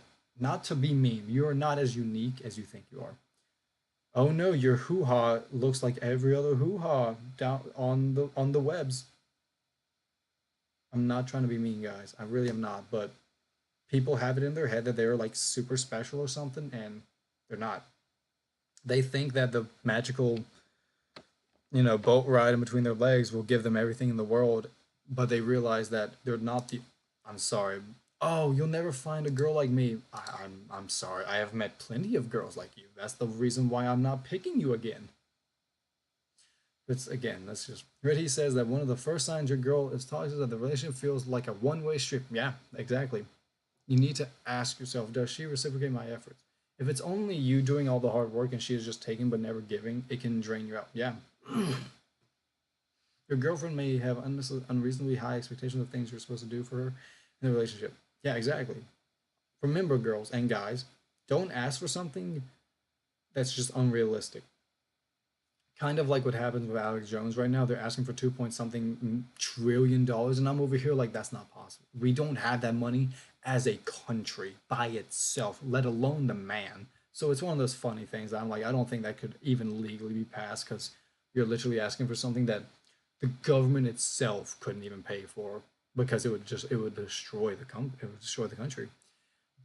Speaker 1: to be mean. You are not as unique as you think you are. Oh no, your hoo ha looks like every other hoo ha down on the webs. I'm not trying to be mean, guys. I really am not. But people have it in their head that they're like super special or something, and they're not. They think that the magical, boat ride in between their legs will give them everything in the world, but they realize that they're not the. I'm sorry. Oh, you'll never find a girl like me. I'm sorry. I have met plenty of girls like you. That's the reason why I'm not picking you again. It's again, that's just right. He says that one of the first signs your girl is toxic is that the relationship feels like a one-way street. Yeah, exactly. You need to ask yourself, does she reciprocate my efforts? If it's only you doing all the hard work and she is just taking but never giving, it can drain you out. Yeah. Your girlfriend may have unreasonably high expectations of things you're supposed to do for her in the relationship. Yeah, exactly. Remember, girls and guys, don't ask for something that's just unrealistic. Kind of like what happens with Alex Jones right now. They're asking for 2 point something trillion dollars, and I'm over here like that's not possible. We don't have that money as a country by itself, let alone the man. So it's one of those funny things. I'm like, I don't think that could even legally be passed because you're literally asking for something that the government itself couldn't even pay for because it would destroy it would destroy the country.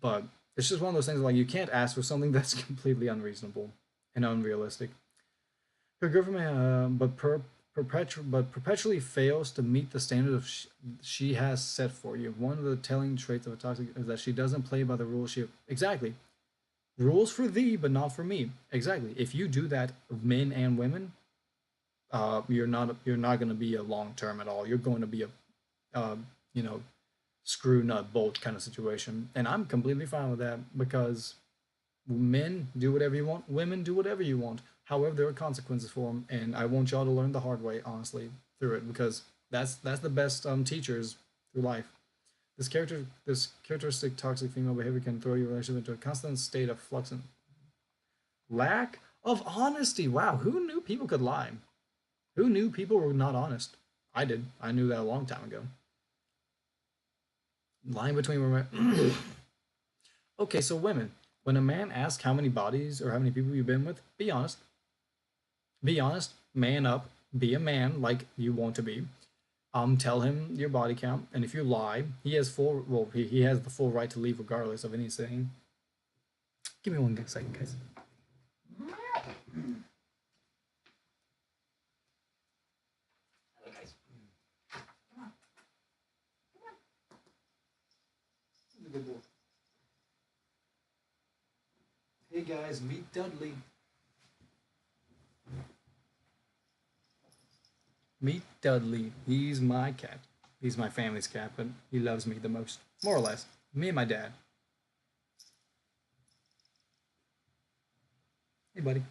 Speaker 1: But it's just one of those things like you can't ask for something that's completely unreasonable and unrealistic. Her girlfriend, but per perpetually fails to meet the standard of she has set for you. One of the telling traits of a toxic is that she doesn't play by the rules she exactly rules for thee, but not for me. Exactly. If you do that, men and women, you're not going to be a long term at all. You're going to be a uh, you know screw nut bolt kind of situation, and I'm completely fine with that because men do whatever you want, women do whatever you want. However, there are consequences for them, and I want y'all to learn the hard way, honestly, through it because that's the best teachers through life. This characteristic toxic female behavior can throw your relationship into a constant state of flux and lack of honesty. Wow, who knew people could lie? Who knew people were not honest? I did. I knew that a long time ago. Lying between okay, so women. When a man asks how many bodies or how many people you've been with, be honest. Be honest. Man up. Be a man like you want to be. Tell him your body count, and if you lie, he has he has the full right to leave regardless of anything. Give me 1 second, guys. Hey guys, meet Dudley. Meet Dudley. He's my cat. He's my family's cat, but he loves me the most. More or less. Me and my dad. Hey, buddy.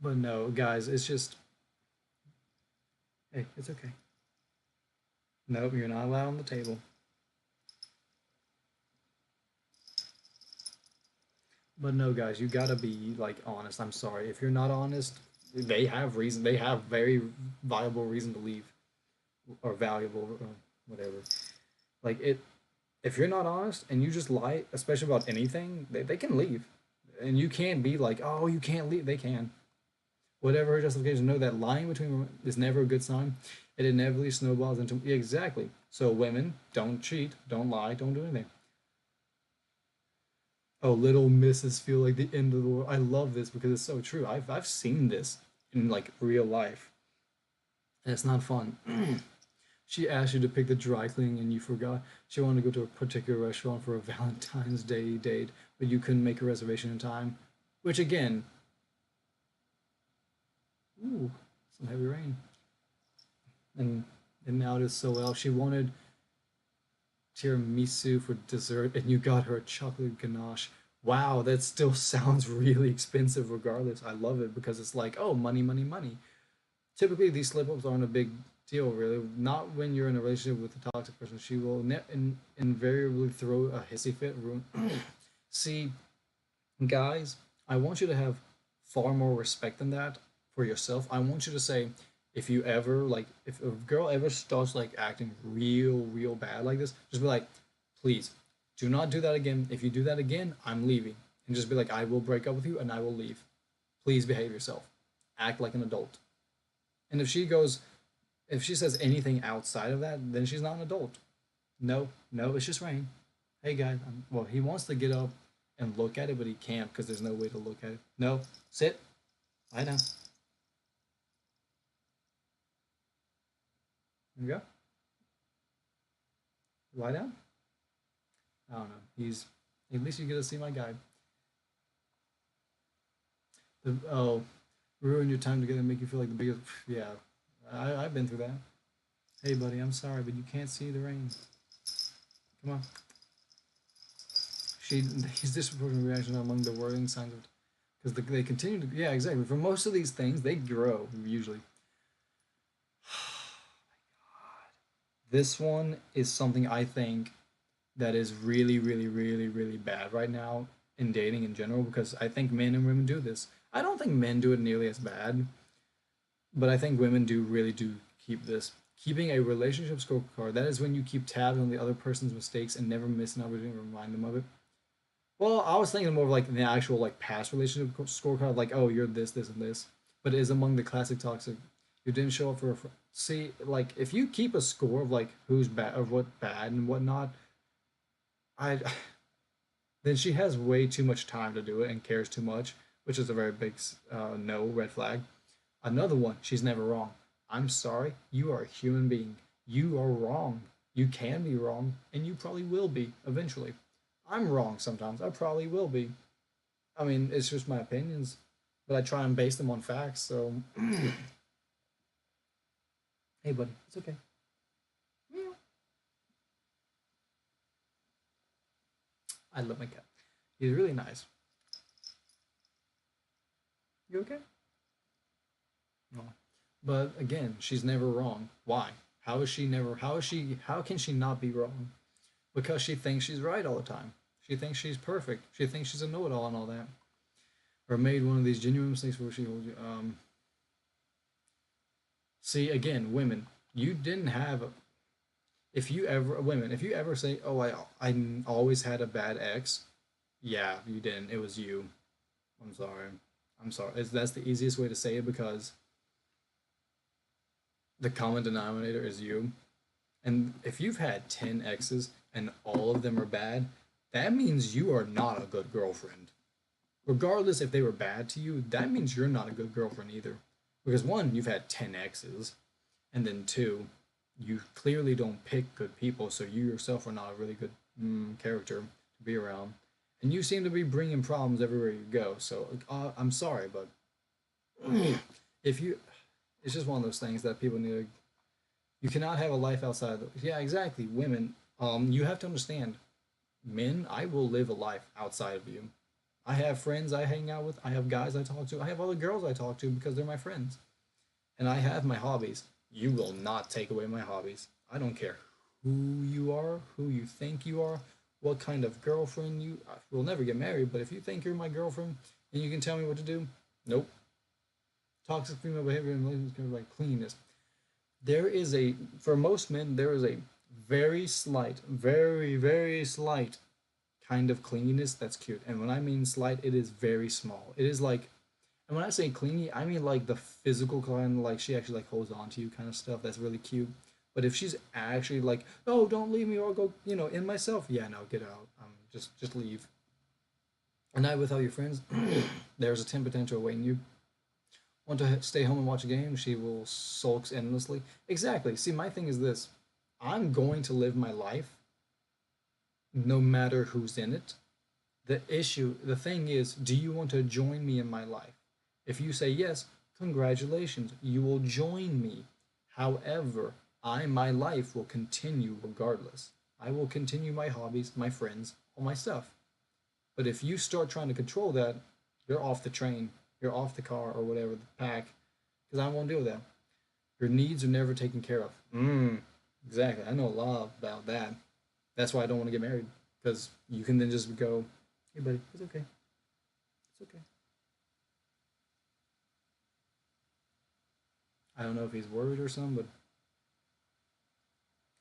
Speaker 1: But no, guys, it's just. Hey, it's okay. Nope, you're not allowed on the table. But no, guys, you gotta be like honest. I'm sorry. If you're not honest, they have reason. They have very viable reason to leave, or valuable, or whatever. Like it. If you're not honest and you just lie, especially about anything, they can leave, and you can't be like, oh, you can't leave. They can. Whatever her justification, know that lying between women is never a good sign. It inevitably snowballs into exactly. So women, don't cheat, don't lie, don't do anything. Oh, little misses feel like the end of the world. I love this because it's so true. I've seen this in like real life, and it's not fun. She asked you to pick the dry cleaning and you forgot. She wanted to go to a particular restaurant for a Valentine's Day date, but you couldn't make a reservation in time. Which again, ooh, some heavy rain. And and now it is so well. She wanted tiramisu for dessert, and you got her a chocolate ganache. Wow, that still sounds really expensive regardless. I love it because it's like, oh, money, money, money. Typically, these slip ups aren't a big deal, really. Not when you're in a relationship with a toxic person. She will invariably throw a hissy fit. See, guys, I want you to have far more respect than that for yourself. I want you to say, if you ever like, if a girl ever starts like acting real bad like this, just be like, please, do not do that again. If you do that again, I'm leaving. And just be like, I will break up with you and I will leave. Please behave yourself. Act like an adult. And if she says anything outside of that, then she's not an adult. No, no, it's just rain. Hey guys, well, he wants to get up and look at it, but he can't because there's no way to look at it. No, sit, lie down. There you go. Lie down. I don't know. He's at least you get to see my guy. Oh, ruin your time together and make you feel like the biggest. Yeah, I've been through that. Hey, buddy, I'm sorry, but you can't see the rain. Come on. He's disproportionate reaction among the worrying signs of because they continue to yeah exactly for most of these things they grow usually. This one is something I think that is really bad right now in dating in general because I think men and women do this. I don't think men do it nearly as bad, but I think women do keep this. Keeping a relationship scorecard, that is when you keep tabs on the other person's mistakes and never miss an opportunity to remind them of it. Well, I was thinking more of like the actual like past relationship scorecard, like oh you're this and this, but it is among the classic toxic. You didn't show up for a see like if you keep a score of like who's bad of what bad and whatnot, I then she has way too much time to do it and cares too much, which is a very big no red flag. Another one, she's never wrong. I'm sorry, you are a human being. You are wrong. You can be wrong, and you probably will be eventually. I'm wrong sometimes. I probably will be. I mean, it's just my opinions, but I try and base them on facts. So, hey, buddy, it's okay. I love my cat. He's really nice. You okay? No. But again, she's never wrong. Why? How is she never? How is she? How can she not be wrong? Because she thinks she's right all the time. She thinks she's perfect. She thinks she's a know-it-all and all that. Or made one of these genuine mistakes where she holds you. See again, women. You didn't have. If you ever women, if you ever say, "Oh, I always had a bad ex," yeah, you didn't. It was you. I'm sorry. I'm sorry. That's the easiest way to say it because the common denominator is you. And if you've had 10 exes and all of them are bad, that means you are not a good girlfriend. Regardless if they were bad to you, that means you're not a good girlfriend either. Because one, you've had 10 exes, and then two, you clearly don't pick good people, so you yourself are not a really good character to be around. And you seem to be bringing problems everywhere you go. So I'm sorry, but if you, it's just one of those things that people need to. You cannot have a life outside of. Yeah, exactly. Women, you have to understand. Men, I will live a life outside of you. I have friends I hang out with. I have guys I talk to. I have other girls I talk to because they're my friends. And I have my hobbies. You will not take away my hobbies. I don't care who you are, who you think you are, what kind of girlfriend you. We'll never get married, but if you think you're my girlfriend and you can tell me what to do, nope. Toxic female behavior and relationships like cleanliness. There is a for most men there is a very slight, very slight kind of clinginess that's cute. And when I mean slight, it is very small. It is like, and when I say clingy, I mean like the physical kind, like she actually like holds on to you kind of stuff. That's really cute. But if she's actually like, oh, don't leave me or I'll go, in myself. Yeah, no, get out. Just leave. A night with all your friends. There's a 10 potential awaiting you. Want to stay home and watch a game? She will sulks endlessly. Exactly. See, my thing is this: I'm going to live my life, no matter who's in it. The thing is, do you want to join me in my life? If you say yes, congratulations, you will join me. However, my life will continue regardless. I will continue my hobbies, my friends, all my stuff. But if you start trying to control that, you're off the train, you're off the car or whatever, the pack, because I won't deal with that. Your needs are never taken care of. Exactly. I know a lot about that. That's why I don't want to get married, because you can then just go, hey, buddy, it's okay. It's okay. I don't know if he's worried or something, but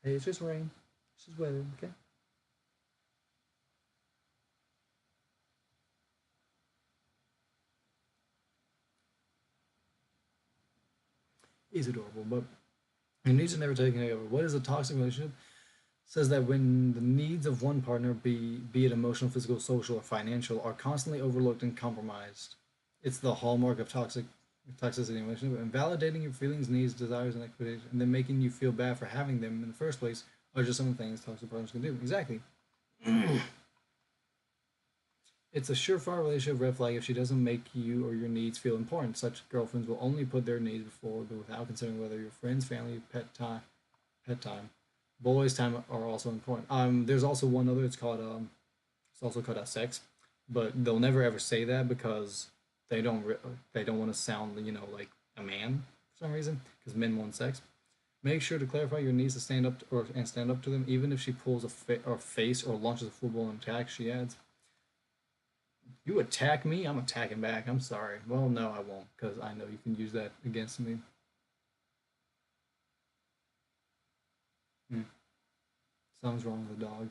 Speaker 1: hey, it's just rain. It's just weather, okay? He's adorable, but your needs are never taken care of. What is a toxic relationship? Says that when the needs of one partner, be it emotional, physical, social, or financial, are constantly overlooked and compromised, it's the hallmark of toxicity in a relationship. Invalidating your feelings, needs, desires, and expectations, and then making you feel bad for having them in the first place, are just some of the things toxic partners can do. Exactly. It's a surefire relationship red flag if she doesn't make you or your needs feel important. Such girlfriends will only put their needs before, but without considering whether your friends, family, pet time, boys' time are also important. There's also one other. It's also called sex, but they'll never ever say that because they don't they don't want to sound like a man for some reason because men want sex. Make sure to clarify your needs to stand up to, or and stand up to them, even if she pulls or face or launches a full blown attack. She adds, "You attack me, I'm attacking back. I'm sorry." Well, no, I won't because I know you can use that against me. Hmm. Something's wrong with the dog.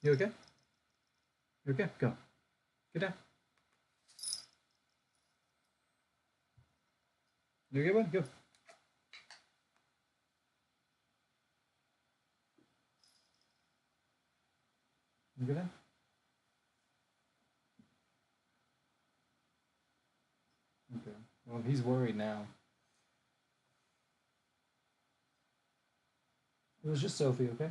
Speaker 1: You okay? You okay? Go. Get down. You okay, bud? Go. You go down. Well, he's worried now. It was just Sophie, okay?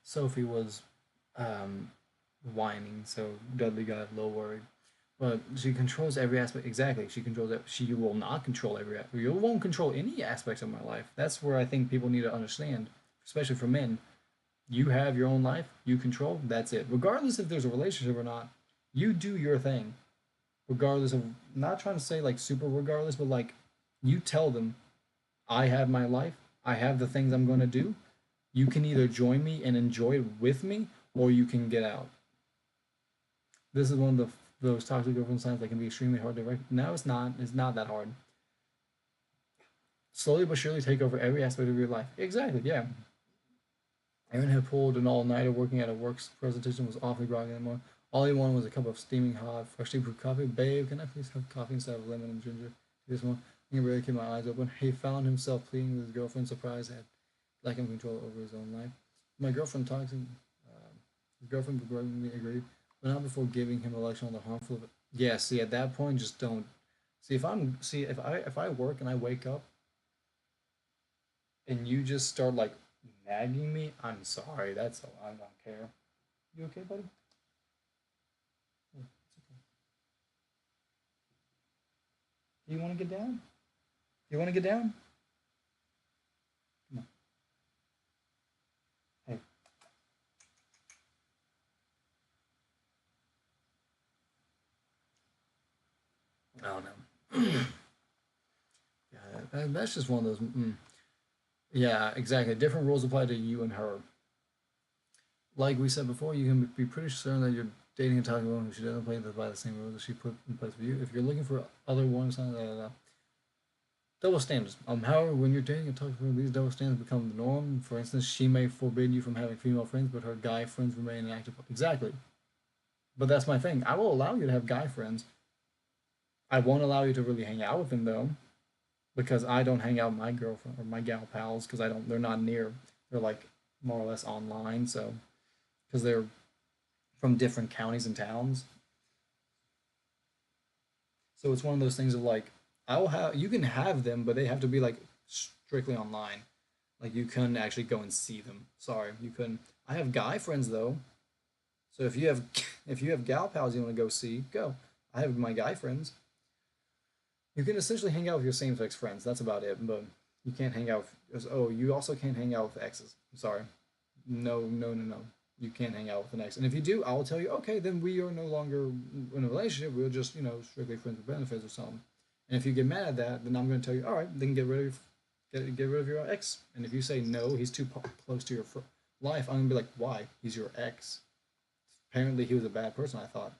Speaker 1: Sophie was um, whining, so Dudley got a little worried. But she controls every aspect. Exactly, she controls it. She will not control every. You won't control any aspects of my life. That's where I think people need to understand, especially for men. You have your own life. You control. That's it. Regardless if there's a relationship or not, you do your thing. Regardless of, not trying to say like super regardless, but like you tell them, I have my life. I have the things I'm going to do. You can either join me and enjoy it with me, or you can get out. This is one of those toxic girlfriend signs that can be extremely hard to recognize. No, it's not. It's not that hard. Slowly but surely take over every aspect of your life. Exactly, yeah. Aaron had pulled an all-nighter working at a works presentation, was awfully groggy in the morning. All he wanted was a cup of steaming hot, freshly brewed coffee. Babe, can I please have coffee instead of lemon and ginger? This one, I can barely keep my eyes open. He found himself pleading with his girlfriend, surprised at lacking control over his own life. My girlfriend talks him. His girlfriend begrudgingly agreed, but not before giving him a lecture on the harmful. Yeah, see, at that point, just don't. See if I work and I wake up and you just start like nagging me, I'm sorry. That's I don't care. You okay, buddy? Yeah, it's okay. Do you want to get down? You want to get down? Come on. Hey. I don't know. Yeah, that's just one of those. Yeah, exactly. Different rules apply to you and her. Like we said before, you can be pretty certain that you're dating a toxic woman who she doesn't play by the same rules that she put in place for you. If you're looking for other ones, double standards. However, when you're dating a toxic woman, these double standards become the norm. For instance, she may forbid you from having female friends, but her guy friends remain active. Exactly. But that's my thing. I will allow you to have guy friends. I won't allow you to really hang out with them though, because I don't hang out with my girlfriend or my gal pals because I don't. They're not near. They're like more or less online. So because they're from different counties and towns. So it's one of those things of like, I will have you can have them, but they have to be like strictly online. Like you couldn't actually go and see them. Sorry, you couldn't. I have guy friends though, so if you have if you have gal pals you want to go see, go. I have my guy friends. You can essentially hang out with your same sex friends. That's about it. But you can't hang out with. Oh, you also can't hang out with exes. I'm sorry. No, no, no, no. You can't hang out with an ex. And if you do, I'll tell you, okay, then we are no longer in a relationship. We're just, strictly friends with benefits or something. And if you get mad at that, then I'm going to tell you, all right, then get rid of your ex. And if you say no, he's too close to your life, I'm going to be like, why? He's your ex. Apparently, he was a bad person. I thought.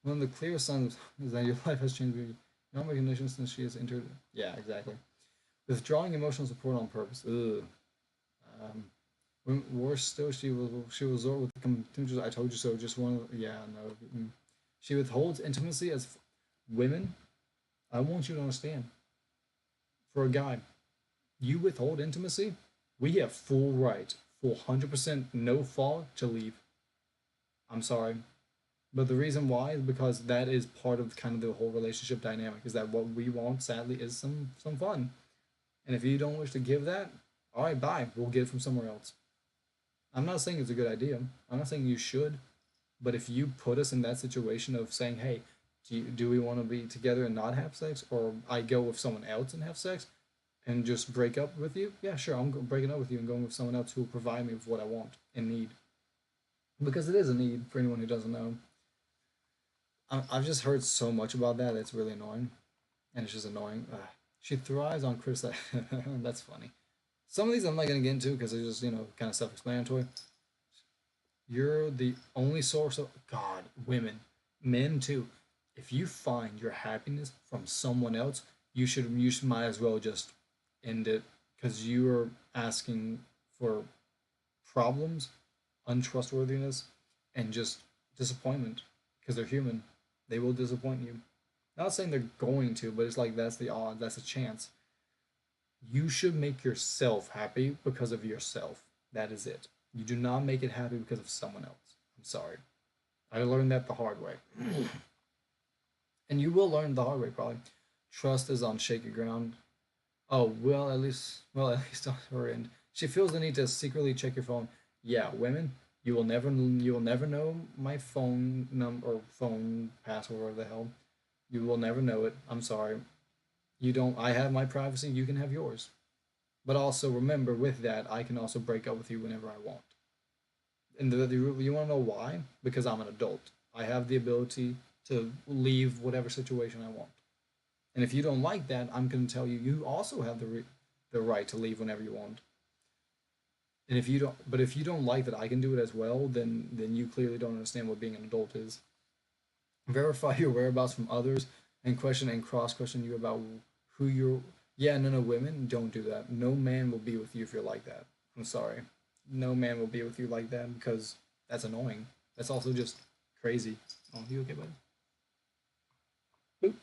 Speaker 1: One of the clear signs is that your life has changed. No recognition since she has entered. Yeah, exactly. Withdrawing emotional support on purpose. Ugh. Worse still, she will resort with the contemptuous "I told you so." Just one, yeah, no. She withholds intimacy as women. I want you to understand. For a guy, you withhold intimacy. We have full right, full 100% no fault to leave. I'm sorry, but the reason why is because that is part of kind of the whole relationship dynamic. Is that what we want? Sadly, is some fun. And if you don't wish to give that, all right, bye. We'll get it from somewhere else. I'm not saying it's a good idea. I'm not saying you should. But if you put us in that situation of saying, hey, do we want to be together and not have sex? Or I go with someone else and have sex and just break up with you? Yeah, sure. I'm breaking up with you and going with someone else who will provide me with what I want and need. Because it is a need for anyone who doesn't know. I've just heard so much about that. It's really annoying. And it's just annoying. Ugh. She thrives on criticize. That's funny. Some of these I'm not going to get into because they're just, kind of self explanatory. You're the only source of God, women, men too. If you find your happiness from someone else, you should might as well just end it because you are asking for problems, untrustworthiness, and just disappointment because they're human. They will disappoint you. Not saying they're going to, but it's like that's the odd, that's a chance. You should make yourself happy because of yourself. That is it. You do not make it happy because of someone else. I'm sorry. I learned that the hard way. And you will learn the hard way probably. Trust is on shaky ground. Oh at least on her end. She feels the need to secretly check your phone. Yeah, women, you will never know my phone number or phone password or the hell. You will never know it. I'm sorry. You don't I have my privacy, you can have yours. But also remember with that, I can also break up with you whenever I want. And you want to know why? Because I'm an adult. I have the ability to leave whatever situation I want. And if you don't like that, I'm going to tell you you also have the right to leave whenever you want. And if you don't like that I can do it as well, then you clearly don't understand what being an adult is. Verify your whereabouts from others and question and cross question you about who you're. Yeah, no, women don't do that. No man will be with you if you're like that. I'm sorry. No man will be with you like that because that's annoying. That's also just crazy. Oh, you okay, buddy? Boop.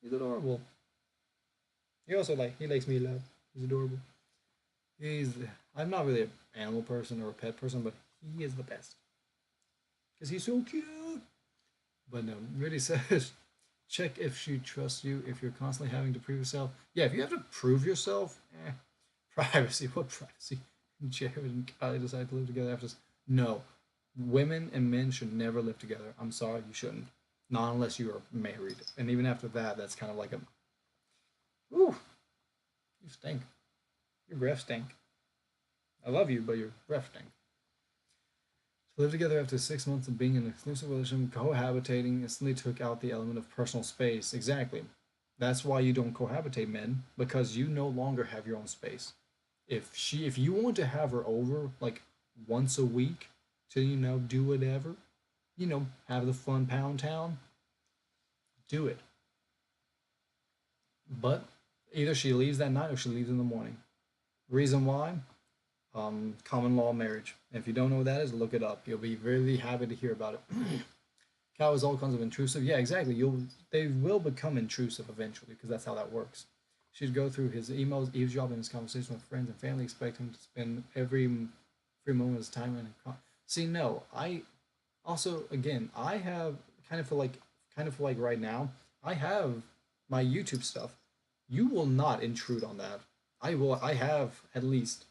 Speaker 1: He's adorable. He likes me a lot. He's adorable. He's I'm not really an animal person or a pet person, but he is the best because he's so cute. But no, really says check if she trusts you. If you're constantly having to prove yourself, yeah. If you have to prove yourself, privacy. What privacy? Jared and Kylie decide to live together after this. No, women and men should never live together. I'm sorry, you shouldn't. Not unless you are married, and even after that, that's kind of like a. Ooh, you stink. Your breath stink. I love you, but your breath stink. To live together after 6 months of being in an exclusive relationship, cohabitating instantly took out the element of personal space. Exactly. That's why you don't cohabitate, men, because you no longer have your own space. If you want to have her over like once a week to do whatever, have the fun pound town, do it. But either she leaves that night or she leaves in the morning. Reason why? Common law marriage. And if you don't know what that is, look it up. You'll be really happy to hear about it. Cow is all kinds of intrusive. Yeah, exactly. They will become intrusive eventually because that's how that works. She'd go through his emails, eavesdrop in his conversation with friends and family, expect him to spend every moment of his time in. See, no, I also again I have kind of for like right now I have my YouTube stuff. You will not intrude on that. I have at least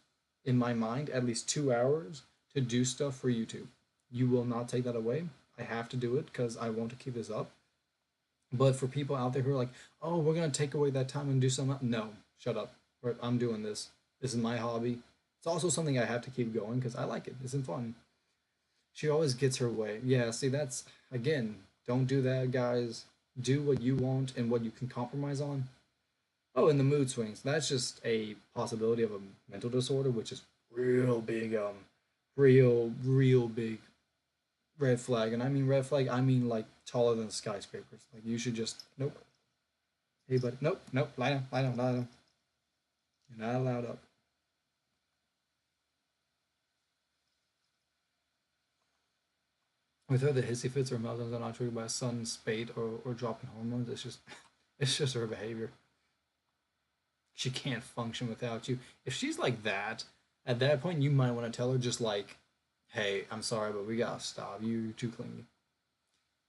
Speaker 1: in my mind at least 2 hours to do stuff for YouTube. You will not take that away. I have to do it because I want to keep this up. But for people out there who are like, oh, we're gonna take away that time and do something, no, shut up. I'm doing this. This is my hobby. It's also something I have to keep going because I like it. It's fun. She always gets her way. Yeah, see, that's again, don't do that, guys. Do what you want and what you can compromise on. Oh, and the mood swings. That's just a possibility of a mental disorder, which is real big, real big red flag. And I mean red flag, I mean like taller than skyscrapers. Like you should just nope. Hey buddy. Nope, nope, lie down, lie down, lie down. You're not allowed up. With her the hissy fits or meltdowns are not triggered by a sudden spate or drop in hormones. It's just her behavior. She can't function without you. If she's like that, at that point you might want to tell her just like, "Hey, I'm sorry, but we gotta stop. You're too clingy."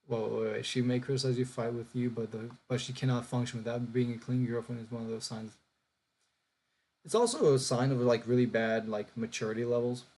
Speaker 1: Well, wait, wait. She may criticize you, fight with you, but she cannot function without being a clingy girlfriend is one of those signs. It's also a sign of like really bad like maturity levels.